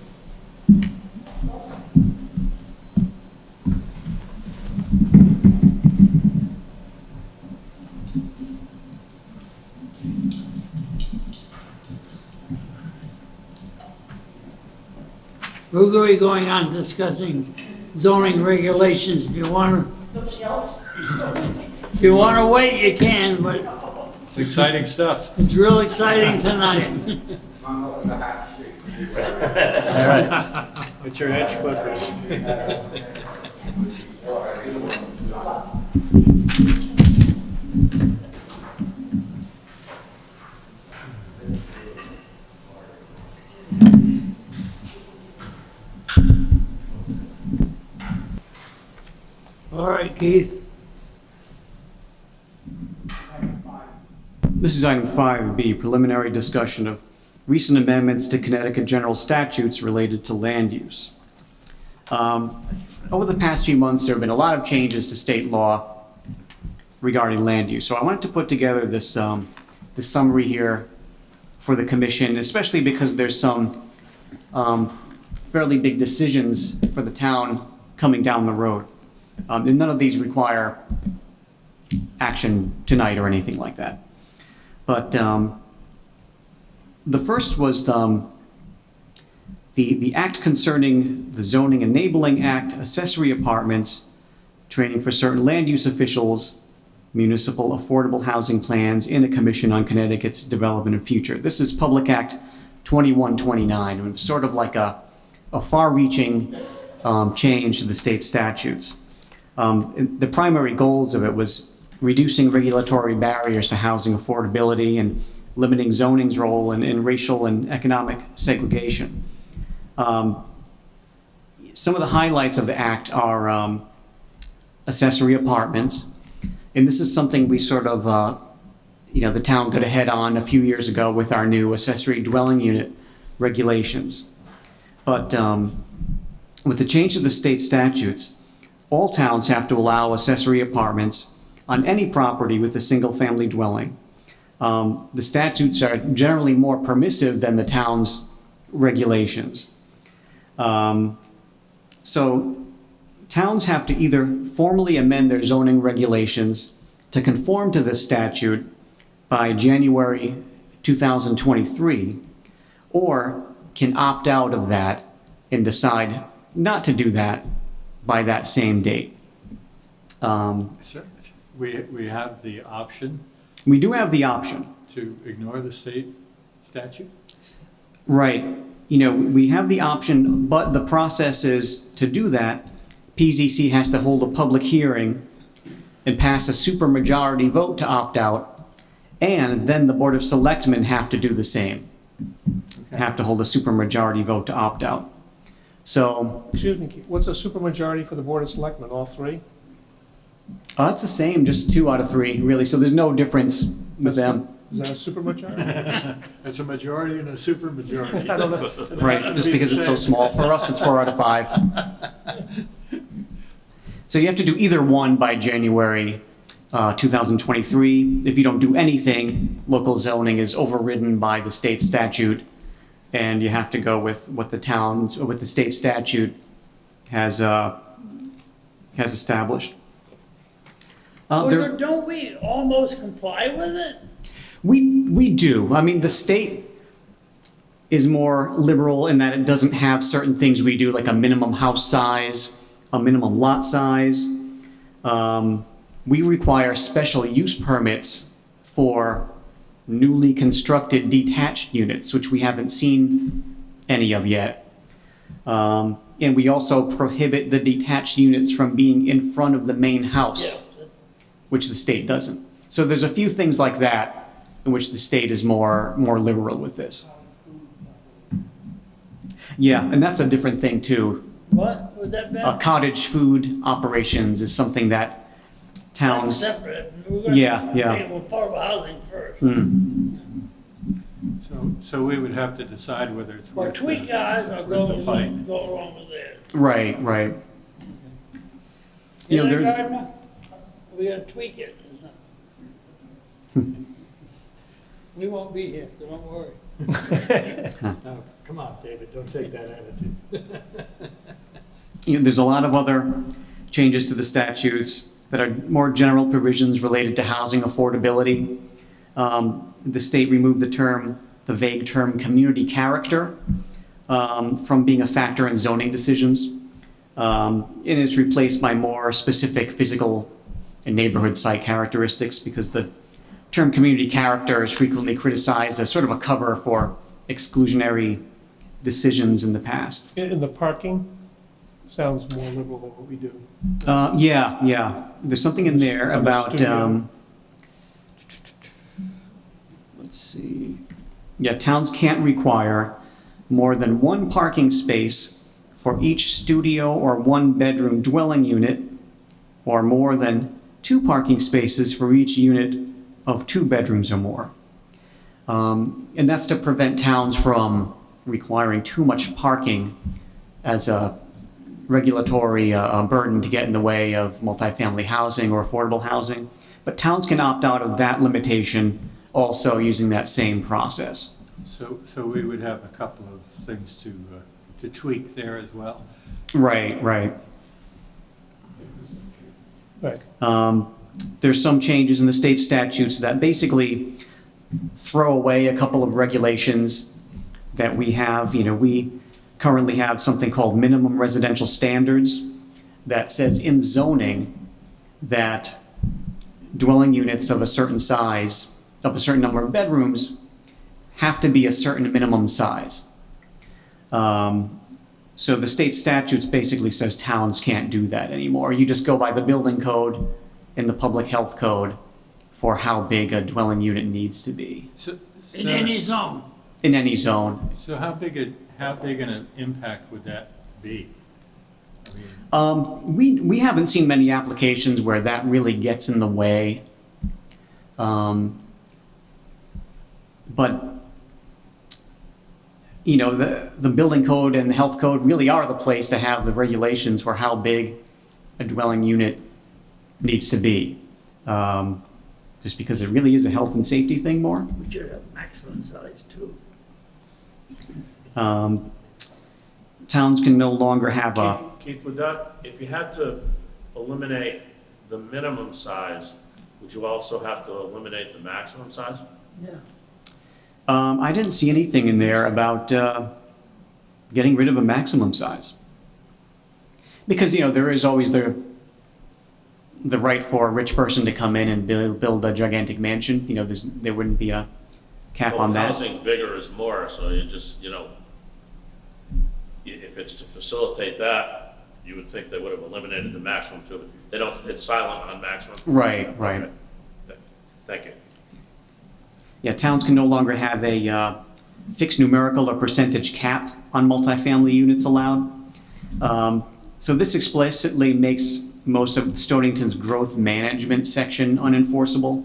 We're going to be going on discussing zoning regulations. If you want to wait, you can, but It's exciting stuff. it's real exciting tonight. All right. It's your edge clippers. All right, Keith. This is item 5B, preliminary discussion of recent amendments to Connecticut general statutes related to land use. Over the past few months, there have been a lot of changes to state law regarding land use. So I wanted to put together this summary here for the commission, especially because there's some fairly big decisions for the town coming down the road. And none of these require action tonight or anything like that. But the first was the act concerning the Zoning Enabling Act, accessory apartments, training for certain land use officials, municipal affordable housing plans, and a commission on Connecticut's development and future. This is Public Act 2129, and it's sort of like a far-reaching change to the state statutes. The primary goals of it was reducing regulatory barriers to housing affordability and limiting zoning's role in racial and economic segregation. Some of the highlights of the act are accessory apartments, and this is something we sort of, the town got ahead on a few years ago with our new accessory dwelling unit regulations. But with the change of the state statutes, all towns have to allow accessory apartments on any property with a single-family dwelling. The statutes are generally more permissive than the town's regulations. So towns have to either formally amend their zoning regulations to conform to this statute by January 2023, or can opt out of that and decide not to do that by that same date. So we have the option We do have the option. to ignore the state statute? Right. We have the option, but the process is to do that, PZC has to hold a public hearing and pass a supermajority vote to opt out, and then the Board of Selectmen have to do the same. Have to hold a supermajority vote to opt out. So, Excuse me, Keith, what's a supermajority for the Board of Selectmen, all three? it's the same, just 2 out of 3, really, so there's no difference with them. Is that a supermajority? It's a majority and a supermajority. I don't know. Right, just because it's so small. For us, it's 4 out of 5. So you have to do either one by January 2023. If you don't do anything, local zoning is overridden by the state statute, and you have to go with what the towns, or what the state statute has established. Well, don't we almost comply with it? We do. I mean, the state is more liberal in that it doesn't have certain things we do, like a minimum house size, a minimum lot size. We require special use permits for newly constructed detached units, which we haven't seen any of yet. And we also prohibit the detached units from being in front of the main house, which the state doesn't. So there's a few things like that in which the state is more liberal with this. Yeah, and that's a different thing too. What? Was that bad? Cottage food operations is something that towns. Separate. We're gonna Yeah, yeah. take affordable housing first. So we would have to decide whether it's Or worth tweak the, ours or worth the fight. go along with theirs. Right, right. You know, You know, there, Gardner? We gotta tweak it, or something. We won't be here, so don't worry. No, come on, David, don't take that attitude. you know, there's a lot of other changes to the statutes that are more general provisions related to housing affordability. The state removed the vague term community character from being a factor in zoning decisions. And it's replaced by more specific physical and neighborhood site characteristics, because the term community character is frequently criticized as sort of a cover for exclusionary decisions in the past. In the parking, sounds more liberal than what we do. Yeah. There's something in there On the about, studio. let's see. Yeah, towns can't require more than one parking space for each studio or one-bedroom dwelling unit, or more than two parking spaces for each unit of 2 bedrooms or more. And that's to prevent towns from requiring too much parking as a regulatory burden to get in the way of multifamily housing or affordable housing. But towns can opt out of that limitation also using that same process. So we would have a couple of things to tweak there as well. Right. Right. There's some changes in the state statutes that basically throw away a couple of regulations that we have. You know, we currently have something called minimum residential standards that says in zoning that dwelling units of a certain size, of a certain number of bedrooms, have to be a certain minimum size. So the state statutes basically says towns can't do that anymore. You just go by the building code and the public health code for how big a dwelling unit needs to be In any zone. in any zone. So how big an impact would that be? We haven't seen many applications where that really gets in the way. But you know, the building code and the health code really are the place to have the regulations for how big a dwelling unit needs to be. Just because it really is a health and safety thing more. We should have maximum size too. Towns can no longer have a, Keith, would that, if you had to eliminate the minimum size, would you also have to eliminate the maximum size? Yeah. I didn't see anything in there about getting rid of a maximum size. Because, you know, there is always the right for a rich person to come in and build a gigantic mansion. You know, there wouldn't be a cap on that. Housing bigger is more, so you just, you know, if it's to facilitate that, you would think they would have eliminated the maximum too, but they don't, it's silent on maximum. Right. Okay. Thank you. Yeah, towns can no longer have a fixed numerical or percentage cap on multifamily units allowed. So this explicitly makes most of Stonington's growth management section unenforceable.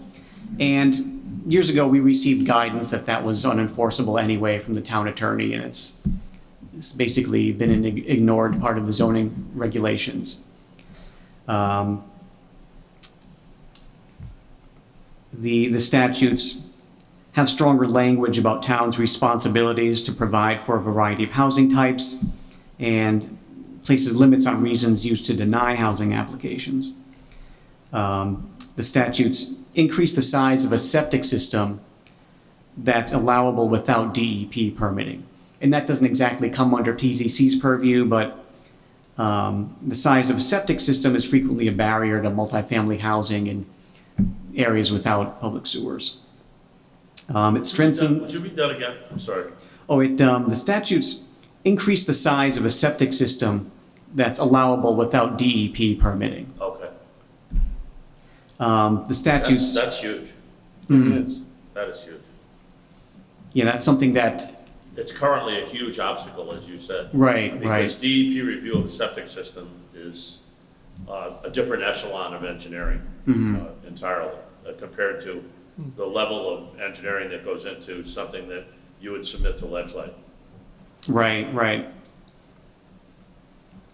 And years ago, we received guidance that was unenforceable anyway from the town attorney, and it's basically been an ignored part of the zoning regulations. The statutes have stronger language about towns' responsibilities to provide for a variety of housing types and places limits on reasons used to deny housing applications. The statutes increase the size of a septic system that's allowable without DEP permitting. And that doesn't exactly come under TZC's purview, but the size of a septic system is frequently a barrier to multifamily housing in areas without public sewers. It strengthens. Would you read that again? I'm sorry. The statutes increase the size of a septic system that's allowable without DEP permitting. Okay. The statutes. That's huge. It is. That is huge. Yeah, that's something that. It's currently a huge obstacle, as you said. Right. Because DEP review of a septic system is a different echelon of engineering entirely, compared to the level of engineering that goes into something that you would submit to Ledgelight. Right, right.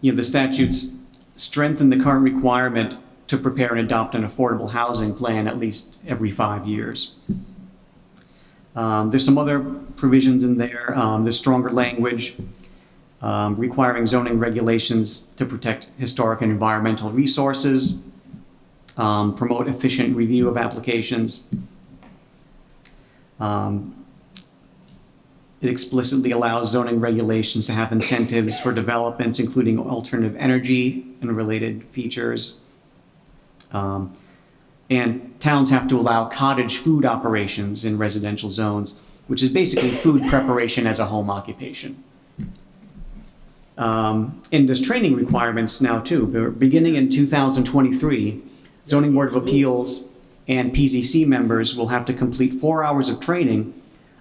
You know, the statutes strengthen the current requirement to prepare and adopt an affordable housing plan at least every 5 years. There's some other provisions in there. There's stronger language requiring zoning regulations to protect historic and environmental resources, promote efficient review of applications. It explicitly allows zoning regulations to have incentives for developments, including alternative energy and related features. And towns have to allow cottage food operations in residential zones, which is basically food preparation as a home occupation. And there's training requirements now too. Beginning in 2023, Zoning Board of Appeals and PZC members will have to complete 4 hours of training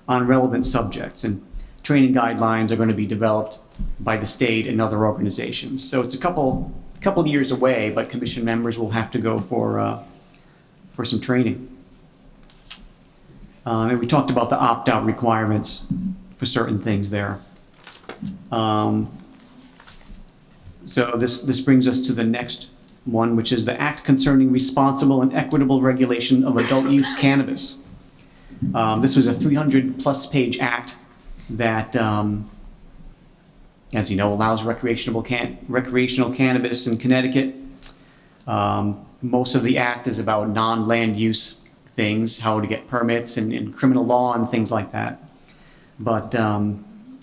on relevant subjects, and training guidelines are going to be developed by the state and other organizations. So it's a couple years away, but commission members will have to go for some training. And we talked about the opt-out requirements for certain things there. So this brings us to the next one, which is the Act Concerning Responsible and Equitable Regulation of Adult Use Cannabis. This was a 300-plus page act that, as you know, allows recreational cannabis in Connecticut. Most of the act is about non-land use things, how to get permits and criminal law and things like that. But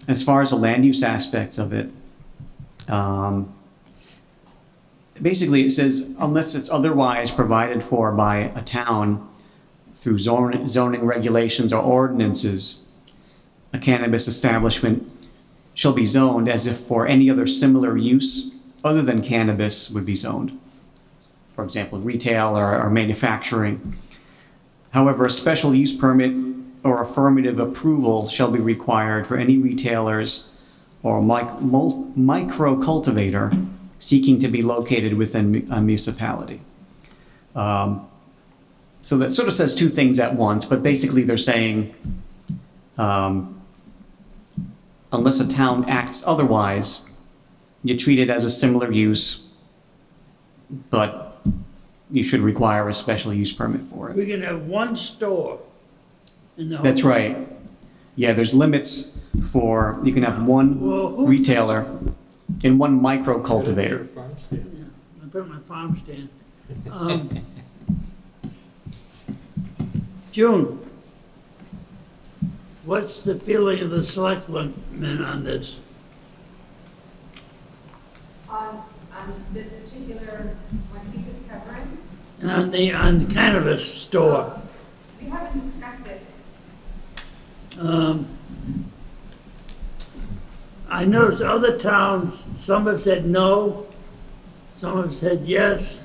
as far as the land use aspects of it, basically it says, unless it's otherwise provided for by a town through zoning regulations or ordinances, a cannabis establishment shall be zoned as if for any other similar use other than cannabis would be zoned. For example, retail or manufacturing. However, a special use permit or affirmative approval shall be required for any retailers or micro cultivator seeking to be located within a municipality. So that sort of says two things at once, but basically they're saying unless a town acts otherwise, you treat it as a similar use, but you should require a special use permit for it. We can have one store in the whole. That's right. Yeah, there's limits for, you can have one retailer and one micro cultivator. Yeah, I put my farm stand. June, what's the feeling of the selectmen on this? On this particular, what he was covering? On the cannabis store? We haven't discussed it. I noticed other towns, some have said no, some have said yes.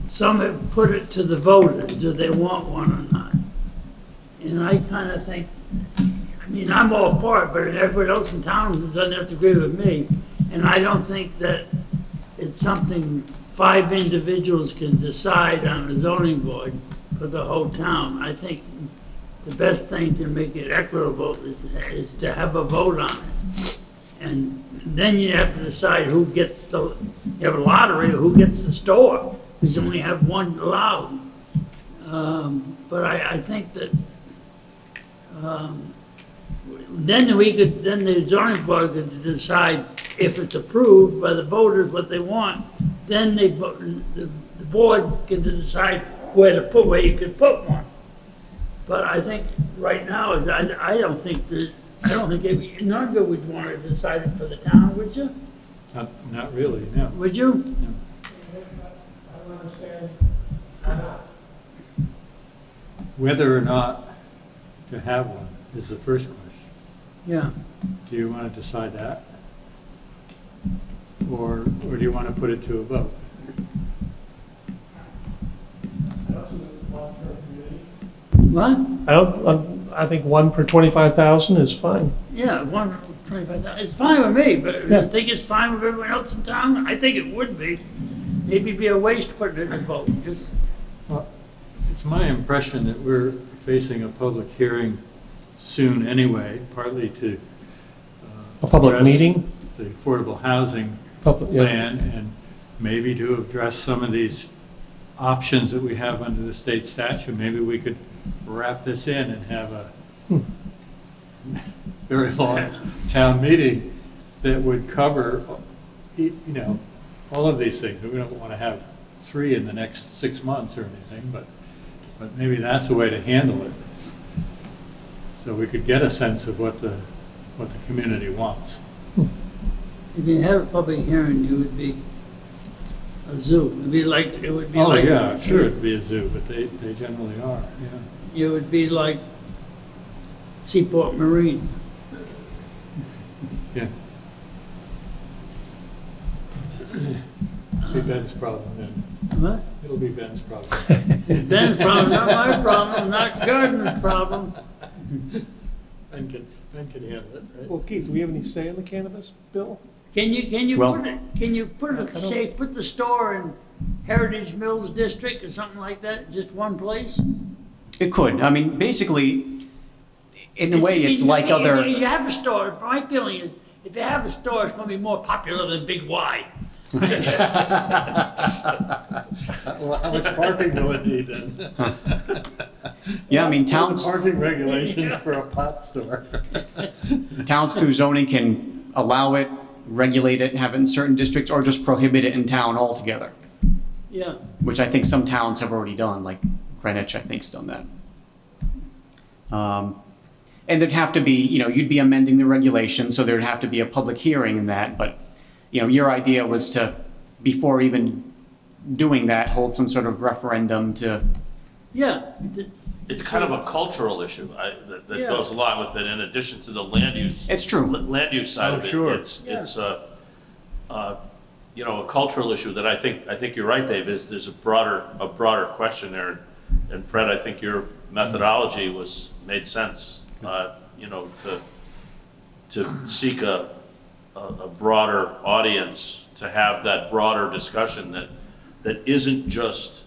Some have put it to the voters, do they want one or not? And I kind of think, I mean, I'm all for it, but everybody else in town doesn't have to agree with me. And I don't think that it's something 5 individuals can decide on a zoning board for the whole town. I think the best thing to make it equitable is to have a vote on it. And then you have to decide who gets you have a lottery, who gets the store, because you only have one allowed. But I think that then the zoning board could decide if it's approved by the voters what they want. Then the board can decide where you could put one. But I think right now is I don't think none of you would want to decide it for the town, would you? Not really, no. Would you? No. I don't understand. Whether or not to have one is the first question. Yeah. Do you want to decide that? Or do you want to put it to a vote? What? I think one per 25,000 is fine. Yeah, one $25. It's fine with me, but Yeah. you think it's fine with everyone else in town? I think it would be. Maybe it'd be a waste putting it in a vote, just, It's my impression that we're facing a public hearing soon anyway, partly to A public address meeting? the affordable housing Public, yeah. plan, and maybe to address some of these options that we have under the state statute. Maybe we could wrap this in and have a very long town meeting that would cover, you know, all of these things. We don't want to have 3 in the next 6 months or anything, but maybe that's a way to handle it. So we could get a sense of what the community wants. if you have a public hearing, it would be a zoo. It'd be like, it would be Oh, like. yeah, sure, it'd be a zoo, but they generally are, yeah. It would be like Seaport Marine. Yeah. Be Ben's problem then. What? It'll be Ben's problem. It's Ben's problem, not my problem, not Gardner's problem. Ben can handle it, right? Well, Keith, do we have any say in the cannabis bill? Can you Well- put the store in Heritage Mills District or something like that, just one place? It could. I mean, basically, in a way, it's like other, You have a store, my feeling is, if you have a store, it's gonna be more popular than Big Y. Well, how much parking do we need then? yeah, I mean, towns Parking regulations for a pot store. through zoning can allow it, regulate it, have it in certain districts, or just prohibit it in town altogether, Yeah, which I think some towns have already done, like Greenwich, I think's done that. And there'd have to be, you know, you'd be amending the regulations, so there'd have to be a public hearing in that, but, you know, your idea was to, before even doing that, hold some sort of referendum to, yeah. It's kind of a cultural issue that Yeah. goes along with it, in addition to the land use. it's true. Land use side Oh, of it. sure. It's you know, a cultural issue that I think you're right, Dave, is there's a broader question there. And Fred, I think your methodology made sense, you know, to seek a broader audience, to have that broader discussion that isn't just,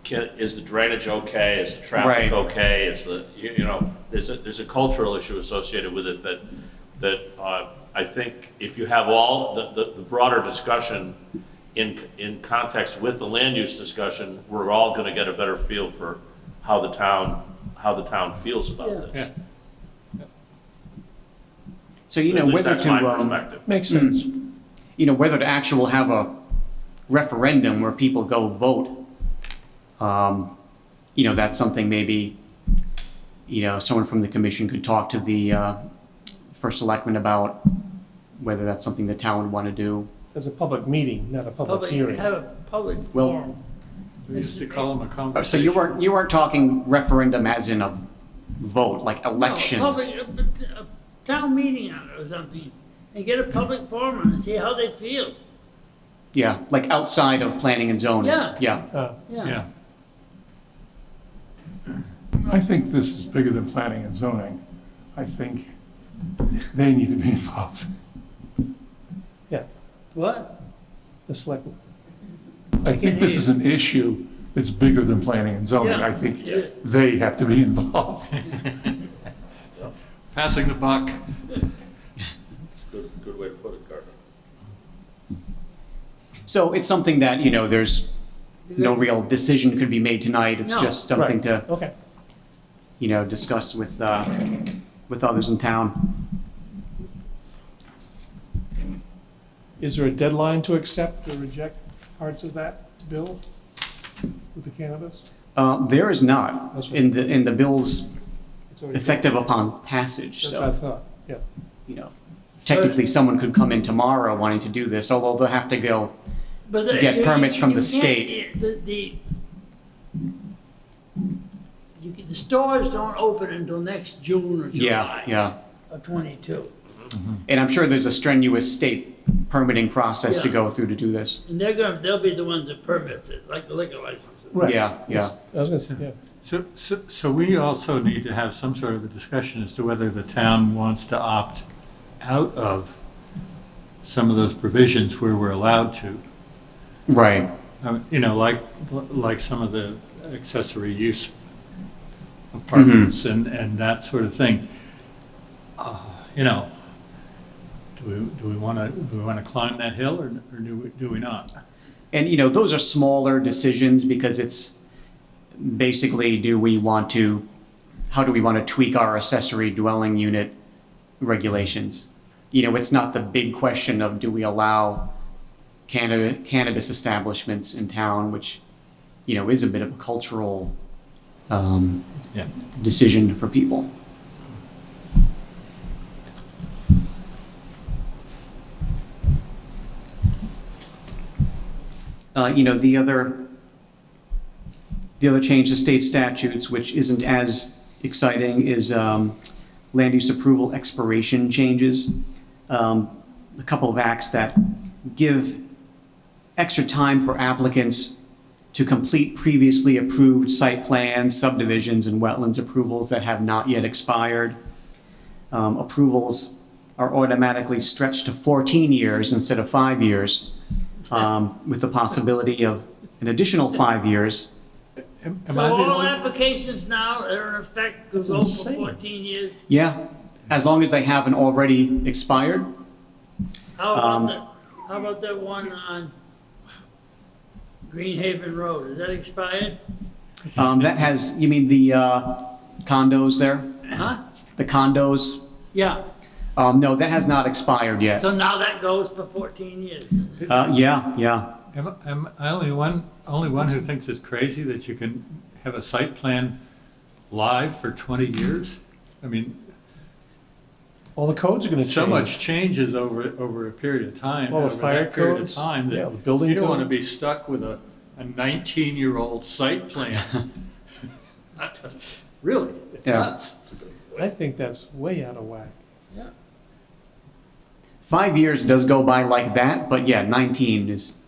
is the drainage okay, is the traffic Right. okay, is the, you know, there's a cultural issue associated with it that I think if you have all the broader discussion in context with the land use discussion, we're all gonna get a better feel for how the town feels about Yeah. this. Yeah. So, you know, At least whether that's my to, perspective. Makes sense. you know, whether to actually have a referendum where people go vote, you know, that's something maybe, you know, someone from the commission could talk to the first selectman about, whether that's something the town would want to do. As a public meeting, not a public hearing. Have a public Well- forum. We used to call them a So conversation. you weren't talking referendum as in a vote, like election? No, a town meeting on it or something, and get a public forum on it, and see how they feel. Yeah, like outside of planning and zoning? Yeah. Yeah. Yeah. I think this is bigger than planning and zoning. I think they need to be involved. Yeah, What? the select, I think this is an issue that's bigger than planning and zoning. Yeah. I think Yeah. they have to be involved. Passing the buck. It's a good way to put it, Gardner. So it's something that, you know, there's no real decision could be made tonight. It's No. just something right, to, okay. you know, discuss with others in town. Is there a deadline to accept or reject parts of that bill with the cannabis? There is not That's what- in the bills It's already- effective upon passage, That's what I so, thought, yeah. you know, technically someone could come in tomorrow wanting to do this, although they'll have to go, But Get permits from the you can't- state. The stores don't open until next June or yeah, July yeah. of '22. And I'm sure there's a strenuous state permitting process to Yeah. go through to do this. And they'll be the ones that permit it, like the liquor licenses. Right. Yeah, yeah. I was gonna say, yeah. So we also need to have some sort of a discussion as to whether the town wants to opt out of some of those provisions where we're allowed to. Right. You know, like some of the accessory use apartments and that sort of thing. You know, do we want to climb that hill or do we not? And, you know, those are smaller decisions because it's basically, how do we want to tweak our accessory dwelling unit regulations? You know, it's not the big question of do we allow cannabis establishments in town, which, you know, is a bit of a cultural decision for people. You know, the other change to state statutes, which isn't as exciting, is land use approval expiration changes. A couple of acts that give extra time for applicants to complete previously approved site plans, subdivisions, and wetlands approvals that have not yet expired. Approvals are automatically stretched to 14 years instead of 5 years. With the possibility of an additional 5 years. Am So I the all only- applications now that are in effect could That's go for insane. 14 years? Yeah, as long as they haven't already expired. How about that one on Greenhaven Road? Is that expired? That has, you mean the condos there? Huh? The condos? Yeah, No, that has not expired yet. so now that goes for 14 years. Yeah. Am I only one who thinks it's crazy that you can have a site plan live for 20 years? I mean, All the codes are going to change. so much changes over a period of time. All the over fire that period codes. of time that Yeah, the building you don't want to code. be stuck with a 19-year-old site plan. Really, it's Yeah. nuts. I think that's way out of whack. 5 years does go by like that, but yeah, 19 is,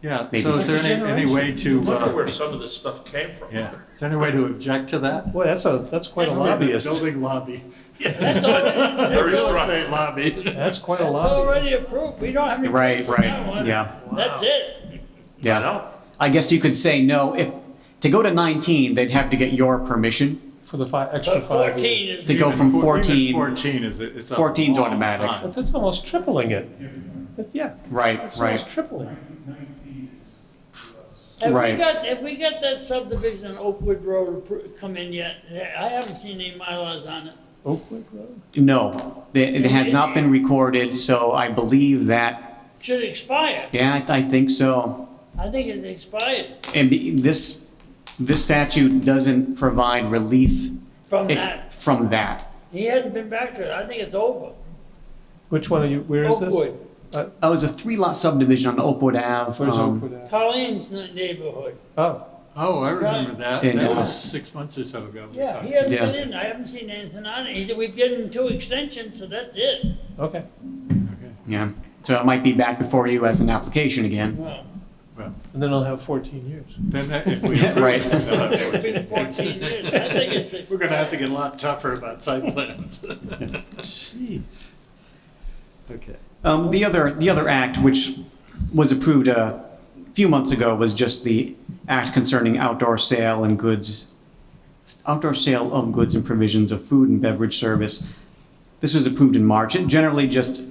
Yeah, Maybe so is there it's a any way to, Wonder where some of this stuff came from. yeah, is there any way to object to that? Boy, that's quite a lobbyist. Building lobby. That's already, Very Real strong. estate lobby. That's quite a that's lobby. already approved. We don't have any. right, plans on that one. yeah. That's it. Yeah. I guess you could say no, to go to 19, they'd have to get your permission. For the extra But 5 years. 14 is. To go from Even 14 14 is, it's a 14's long automatic. time. But that's almost tripling it. But yeah, Right, that's right. almost tripling it. Right. Have we got that subdivision on Oakwood Road come in yet? I haven't seen any MyLars on it. Oakwood Road? No, it has not been recorded, so I believe that, Should expire. yeah, I think so. I think it's expired And this statute doesn't provide relief from that. from that. He hasn't been back to it. I think it's over. Which one are you, where is this? Oakwood, Oh, it was a 3-lot subdivision on Oakwood Ave. Where's Oakwood at? Colleen's neighborhood. Oh, Oh, I remember that. And, That was 6 months or so ago. we Yeah, talked. he hasn't Yeah. been in. I haven't seen anything on it. He said, we've given him 2 extensions, so that's it. okay. Okay. Yeah, so it might be back before you as an application again. Well, Well, And then I'll have 14 years. then if we Yeah, approve right. it, they'll have it's 14. been 14 years. I think it's. We're gonna have to get a lot tougher about site plans. Jeez. Okay. The other act, which was approved a few months ago, was just the act concerning outdoor sale of goods and provisions of food and beverage service. This was approved in March. It generally just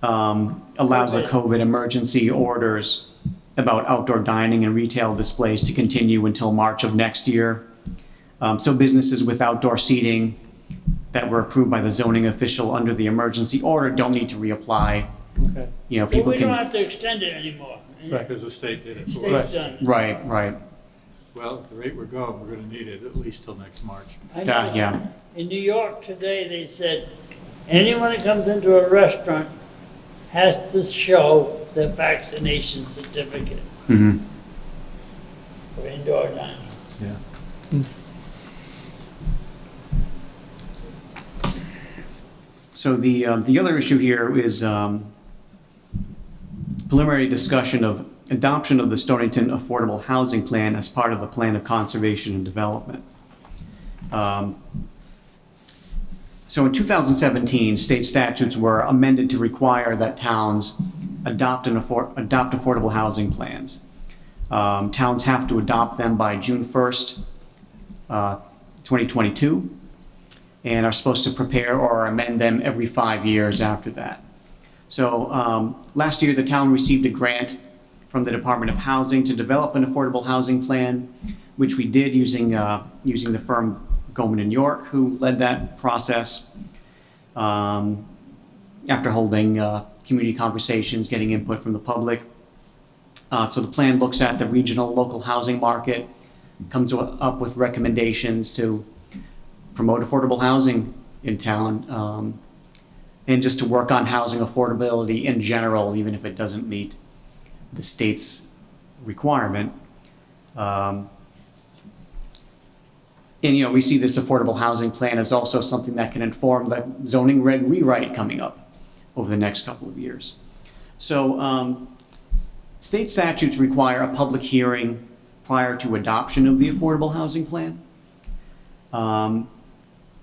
allows the COVID emergency orders about outdoor dining and retail displays to continue until March of next year. So businesses with outdoor seating that were approved by the zoning official under the emergency order don't need to reapply. Okay. You know, So people we don't can, have to extend it anymore. Right. Because the state did it for State's us. done. right. Well, at the rate we're going, we're gonna need it at least till next March. I know Yeah. In New York today, they said, anyone that comes into a restaurant has to show their vaccination certificate Mhm. for indoor dining. Yeah. So the other issue here is preliminary discussion of adoption of the Stonington Affordable Housing Plan as part of the Plan of Conservation and Development. So in 2017, state statutes were amended to require that towns adopt affordable housing plans. Towns have to adopt them by June 1st, 2022, and are supposed to prepare or amend them every 5 years after that. So last year, the town received a grant from the Department of Housing to develop an affordable housing plan, which we did using the firm Goldman & York, who led that process after holding community conversations, getting input from the public. So the plan looks at the regional local housing market, comes up with recommendations to promote affordable housing in town, and just to work on housing affordability in general, even if it doesn't meet the state's requirement. And, we see this affordable housing plan as also something that can inform the zoning reg rewrite coming up over the next couple of years. So state statutes require a public hearing prior to adoption of the affordable housing plan.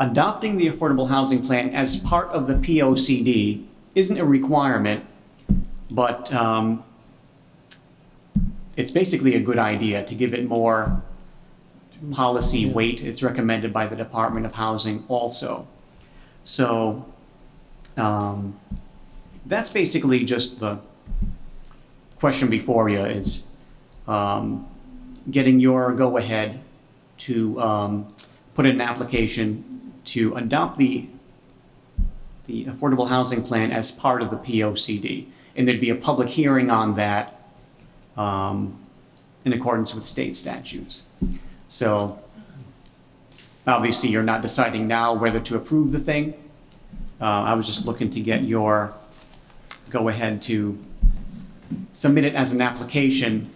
Adopting the affordable housing plan as part of the POCD isn't a requirement, but it's basically a good idea to give it more policy weight. It's recommended by the Department of Housing also. So that's basically just the question before you, is getting your go-ahead to put in an application to adopt the affordable housing plan as part of the POCD. And there'd be a public hearing on that in accordance with state statutes. So obviously you're not deciding now whether to approve the thing. I was just looking to get your go-ahead to submit it as an application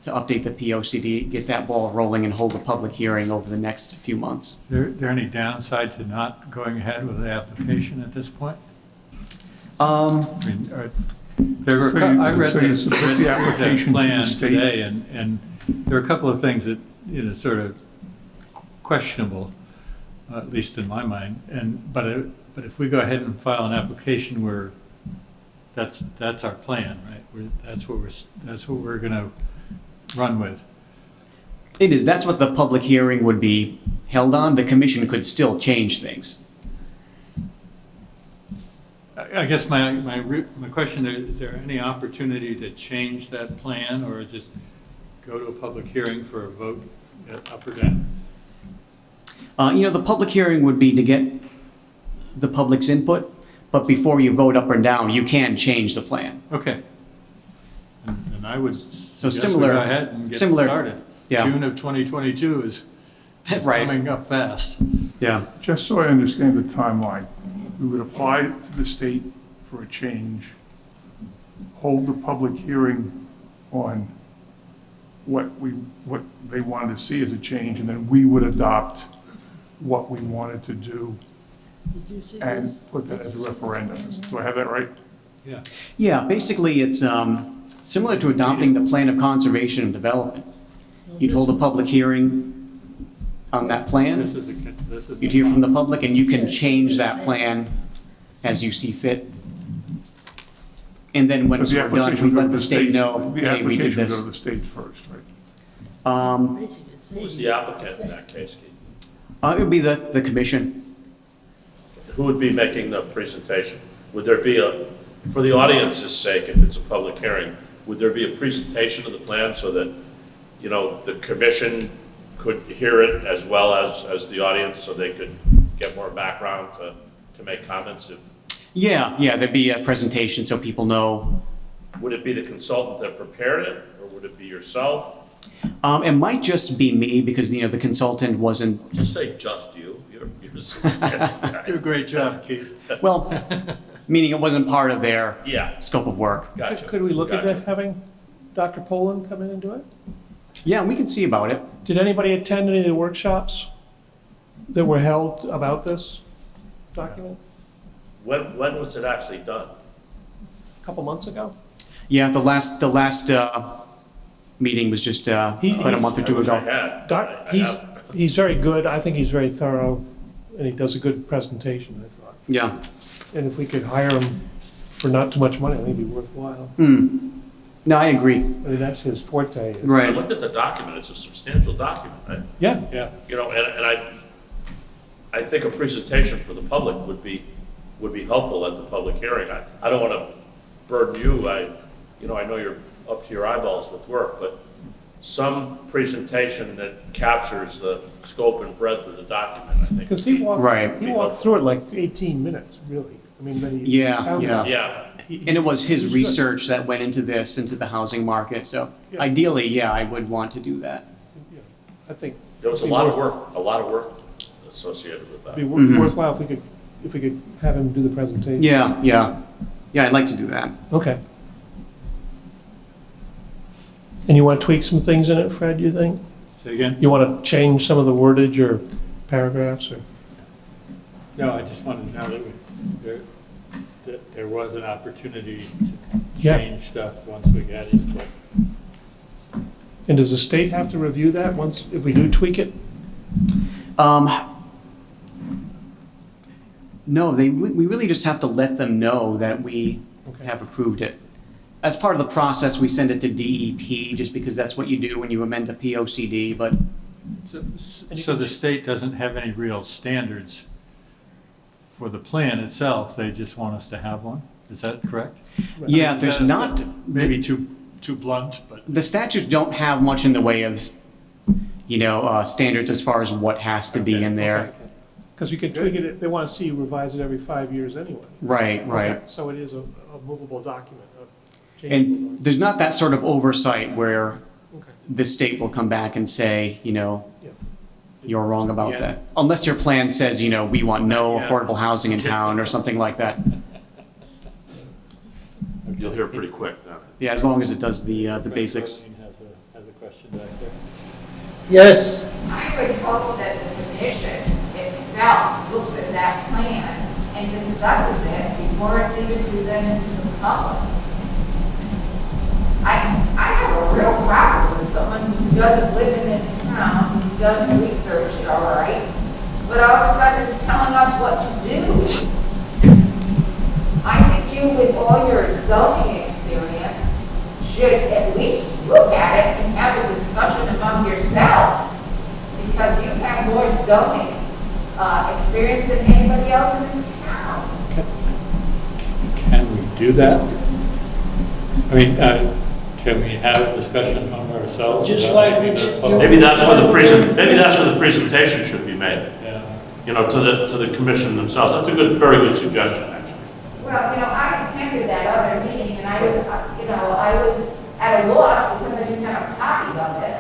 to update the POCD, get that ball rolling, and hold a public hearing over the next few months. Is there any downside to not going ahead with the application at this point? I mean, I read the application to plan the state today, and there are a couple of things that, sort of questionable, at least in my mind. But if we go ahead and file an application where that's our plan, right? That's what we're going to run with. It is. That's what the public hearing would be held on. The commission could still change things. I guess my question is there any opportunity to change that plan, or just go to a public hearing for a vote up or down? The public hearing would be to get the public's input, but before you vote up or down, you can change the plan. Okay. And I would suggest similar- we go ahead and get similar- started. yeah. June of 2022 is Right. coming up fast. Yeah. Just so I understand the timeline, we would apply to the state for a change, hold the public hearing on what they wanted to see as a change, and then we would adopt what we wanted to do and put that as a referendum. Do I have that right? Yeah. Yeah, basically it's similar to adopting the plan of conservation and development. You'd hold a public hearing on that plan. This is You'd hear from the public, and you can change that plan as you see fit. And then when But it's the all done, application we would go let to the state know, the hey, we did application would go to this. the state first, right? Who's the applicant in that case, Keith? It would be the commission. Who would be making the presentation? Would there be for the audience's sake, if it's a public hearing, would there be a presentation of the plan so that, the commission could hear it as well as the audience, so they could get more background to make comments? Yeah, there'd be a presentation so people know. Would it be the consultant that prepared it, or would it be yourself? It might just be me because, the consultant wasn't, Just say just you. You're Do a great job, Keith. well, meaning it wasn't part of their Yeah, scope of work. gotcha. Could we look into Gotcha. having Dr. Poland come in and do it? Yeah, we can see about it. Did anybody attend any of the workshops that were held about this document When was it actually done? a couple months ago? Yeah, the last meeting was just about a month or two I wish I ago. had. Doc, I have. he's very good. I think he's very thorough. and he does a good presentation, I thought. Yeah. And if we could hire him for not too much money, I think it'd be worthwhile. No, I agree. I mean, that's his forte. is- I Right. looked at the document, it's a substantial document, right? Yeah, Yeah. You know, and I think a presentation for the public would be helpful at the public hearing. I don't want to burden you, I know you're up to your eyeballs with work, but some presentation that captures the scope and breadth of the document, I think. because he walked, Right. he walked through it like 18 minutes, really. I mean, then he. Yeah, yeah. Yeah, And it was his He's good. research that went into this, into the housing market, so Yeah. ideally, yeah, I would want to do that. Yeah, I think. there was a it'd be lot of worth- work associated with that. It'd be Mhm. worthwhile if we could have him do the presentation. Yeah, yeah. Yeah, I'd like to do that. Okay. And you want to tweak some things in it, Fred, you think? Say again? You want to change some of the wordage or paragraphs or? No, I just wanted to know that there was an opportunity to Yeah. change stuff once we got into it. And does the state have to review that once, if we do tweak it? No, we really just have to let them know that we Okay. have approved it. As part of the process, we send it to DEP, just because that's what you do when you amend a POCD, but So the state doesn't have any real standards for the plan itself, they just want us to have one? Is that correct? yeah, Is there's that not, Maybe too blunt, but. the statutes don't have much in the way of, standards as far as what has to be Okay, in there. Because you can tweak it, they want to see you revise it every 5 years anyway. Right, right. Okay, so it is a movable document, a changeable And document. there's not that sort of oversight where Okay. the state will come back and say, Yeah. you're wrong about Yeah. that. Unless your plan says, we want no Yeah. affordable housing in town or something like that. You'll hear pretty quick now. Yeah, as long as it does the basics. Has a question back there. Yes, I would hope that the commission itself looks at that plan and discusses it before it's even presented to the public. I have a real problem with someone who doesn't live in this town, who's done research, all right, but all of a sudden is telling us what to do. I think you, with all your zoning experience, should at least look at it and have a discussion among yourselves, because you have more zoning experience than anybody else in this town. Can we do that? I mean, can we have a discussion among ourselves? Just about like we the did- public? Maybe that's where the presentation should be made, Yeah. to the commission themselves. That's a very good suggestion, actually. Well, I attended that other meeting, and I was at a loss because I didn't have a copy of it.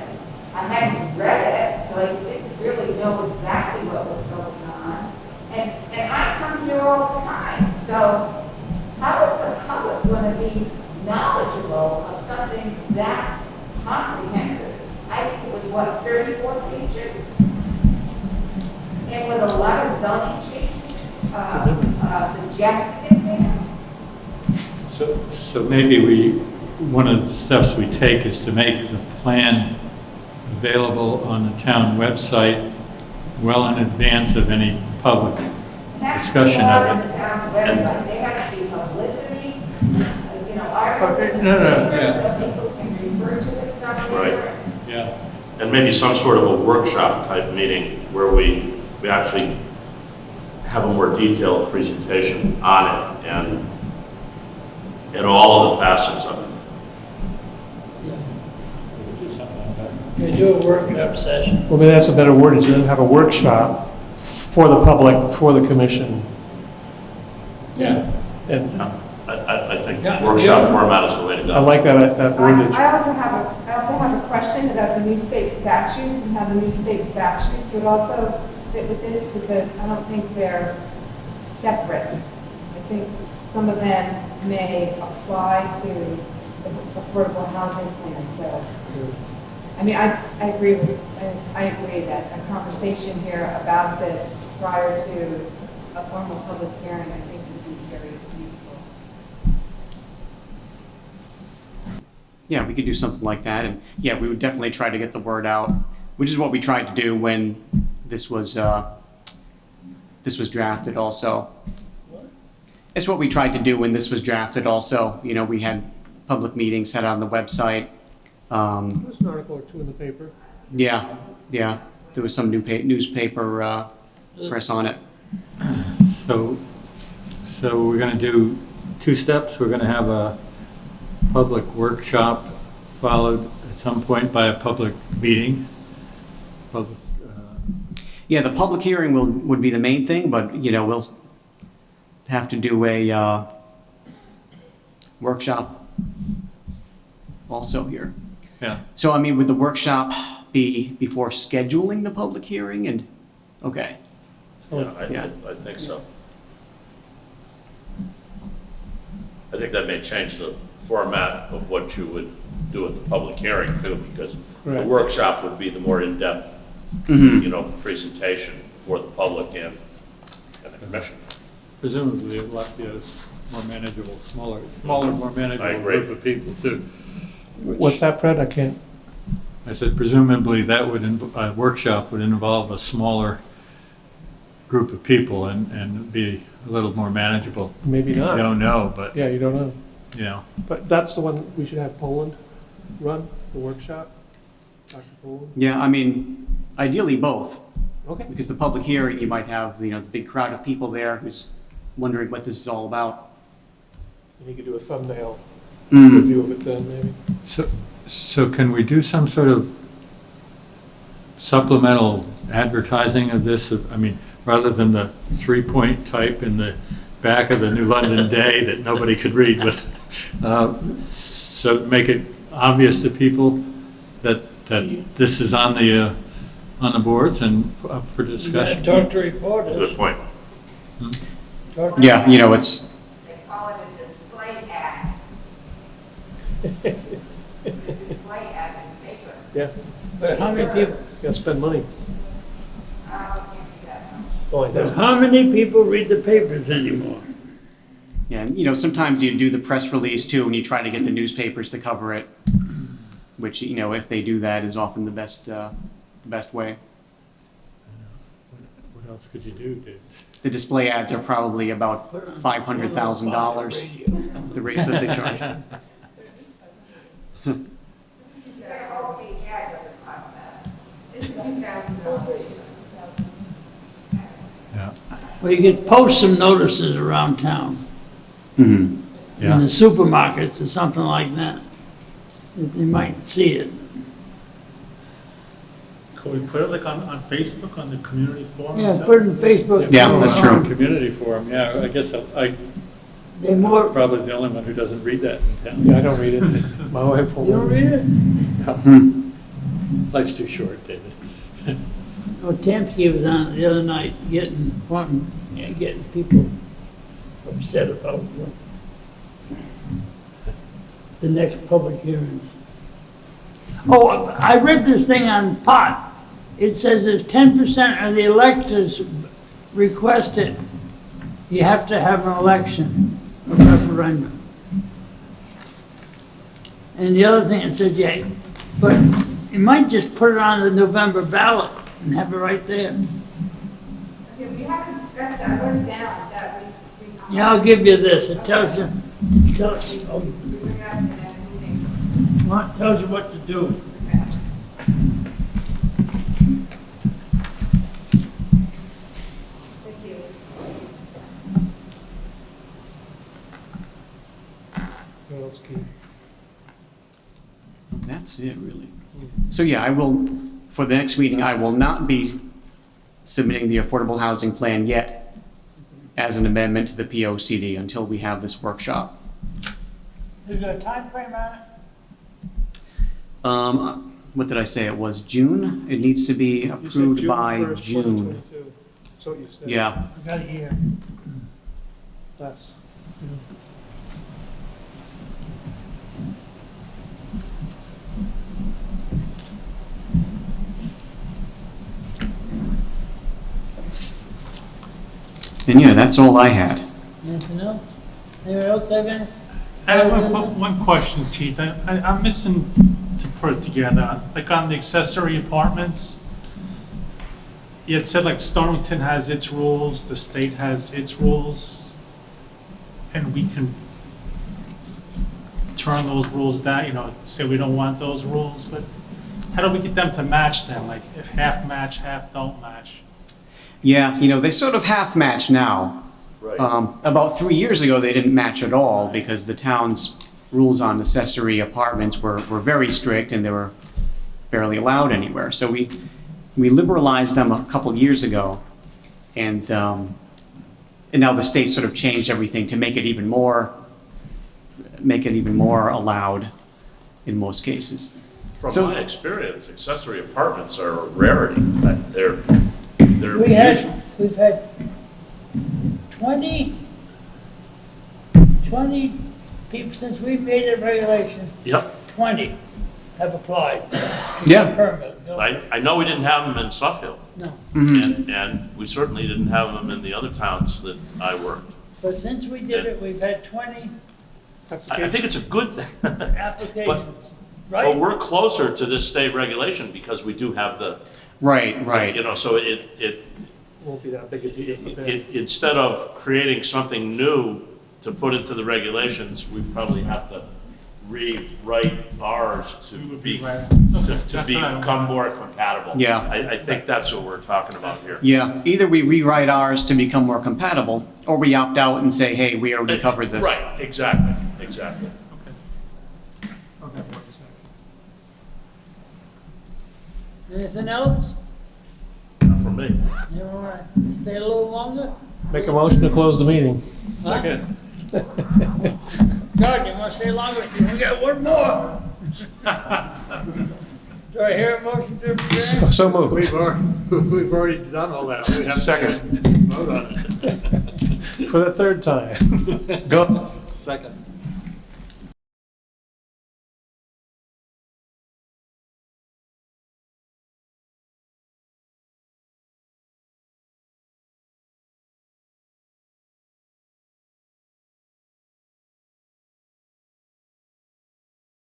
I hadn't read it, so I didn't really know exactly what was going on. And I come here all the time, so how is the public going to be knowledgeable of something that comprehensive? I think it was, 34 pages? And with a lot of zoning changes suggested in there? So maybe one of the steps we take is to make the plan available on the town website well in advance of any public discussion of On it. the town's website, there has to be publicity, articles in the No, paper so people can refer to it somewhere. Right. Yeah. And maybe some sort of a workshop type meeting where we actually have a more detailed presentation on it and all of the facets of it. We could do something like that. we do a workshop session. Well, maybe that's a better word, is to have a workshop for the public, for the commission. Yeah. And I think Yeah. workshop format is the way to go. I like that wordage. I also have a question about the new state statutes and how the new state statutes would also fit with this, because I don't think they're separate. I think some of them may apply to the affordable housing plan, so. I mean, I agree that a conversation here about this prior to a formal public hearing, I think would be very useful. Yeah, we could do something like that, and yeah, we would definitely try to get the word out, which is what we tried to do when this was this was drafted also. It's what we tried to do when this was drafted also. You know, we had public meetings had on the website. There's an article or two in the paper. Yeah, yeah, there was some newspaper press on it. So we're going to do two steps. We're going to have a public workshop followed at some point by a public meeting. Public, Yeah, the public hearing would be the main thing, but, you know, we'll have to do a workshop also here. yeah. So, I mean, would the workshop be before scheduling the public hearing and, okay. Yeah, I think so. I think that may change the format of what you would do at the public hearing too, because the Correct. workshop would be the more in-depth, Mhm. you know, presentation for the public and the commission. Presumably it will be a more manageable, smaller, more I manageable agree. group of people too. What's that, Fred? I can't. I said presumably that would, a workshop would involve a smaller group of people and be a little more manageable. Maybe I not. don't know, but, Yeah, you don't know. you know, But that's the one we should have Poland run, the workshop. Dr. Poland. Yeah, I mean, ideally both, Okay. because the public hearing, you might have, you know, the big crowd of people there who's wondering what this is all about. And you could do a thumbnail Mm. review of it then, maybe. so can we do some sort of supplemental advertising of this? I mean, rather than the 3-point type in the back of the New London Day that nobody could read with, so make it obvious to people that this is on the boards and up for You gotta discussion. talk to reporters. Good point. Talk to- Yeah, you know, it's, They call it a display ad. Display ad in the paper. Yeah, But how many people, gotta spend money. Can't do that. Oh, I but know. how many people read the papers anymore? yeah, you know, sometimes you do the press release too, and you try to get the newspapers to cover it, which, you know, if they do that is often the best way. What else could you do, Dave? The display ads are probably about $500,000, the rates that they charge. Their whole page ad doesn't cost that. It's $2,000. Yeah. Well, you could post some notices around town, Mhm. in the supermarkets or something like that, that they might see it. Could we put it like on Facebook, on the community forum? Yeah, too? put it in Facebook. Yeah, that's true. Community forum, yeah, I guess I'm They're more, probably the only one who doesn't read that in town. Yeah, I don't read it. My wife will. you don't read it? Life's too short, David. Oh, Tamsky was on it the other night, getting people upset about the next public hearings. Oh, I read this thing on pot. It says if 10% of the electors request it, you have to have an election, a referendum. And the other thing, it says, yeah, but you might just put it on the November ballot and have it right there. Okay, we haven't discussed that, I wrote it down, that we. Yeah, I'll give you this. It tells you, We bring it up in the next meeting. it tells you what to do. Thank you. What else, Keith? That's it, really. So yeah, I will, for the next meeting, I will not be submitting the affordable housing plan yet as an amendment to the POCD until we have this workshop. Is there a time frame on it? What did I say? It was June? It needs to be You said approved June by 1st, June. 2022. That's what you said. Yeah. I got a year. That's, And yeah, that's all I had. Anything else? Anyone else have any? I have one question, Chief. I'm missing to put it together, like on the accessory apartments. you had said like Stonington has its rules, the state has its rules, and we can turn those rules down, you know, say we don't want those rules, but how do we get them to match them? Like if half match, half don't match? Yeah, they sort of half match now. Right. About 3 years ago, they didn't match at all because the town's rules on accessory apartments were very strict and they were barely allowed anywhere. So we liberalized them a couple years ago, and now the state sort of changed everything to make it even more allowed in most cases. From So- my experience, accessory apartments are a rarity. They're We've had 20 people since we made the regulation, Yep. 20 have applied. Yeah. Permit. I know we didn't have them in Suffield, No, and we certainly didn't have them in the other towns that I worked. but since we did it, we've had 20 I think it's a good thing. applications, But right? we're closer to this state regulation because we do have the, Right. so it, Won't be that big a deal. instead of creating something new to put into the regulations, we probably have to rewrite ours to be, to become more compatible. Yeah. I think that's what we're talking about here. Yeah, either we rewrite ours to become more compatible, or we opt out and say, hey, we already covered this. Right, exactly. Anything else? Not for me. You all right? Stay a little longer? Make a motion to close the meeting. Second. God, you want to stay longer? We got one more. Do I hear a motion to adjourn? So moved. We've already done all that. We have to Second. vote on it. For the third time. Go. Second.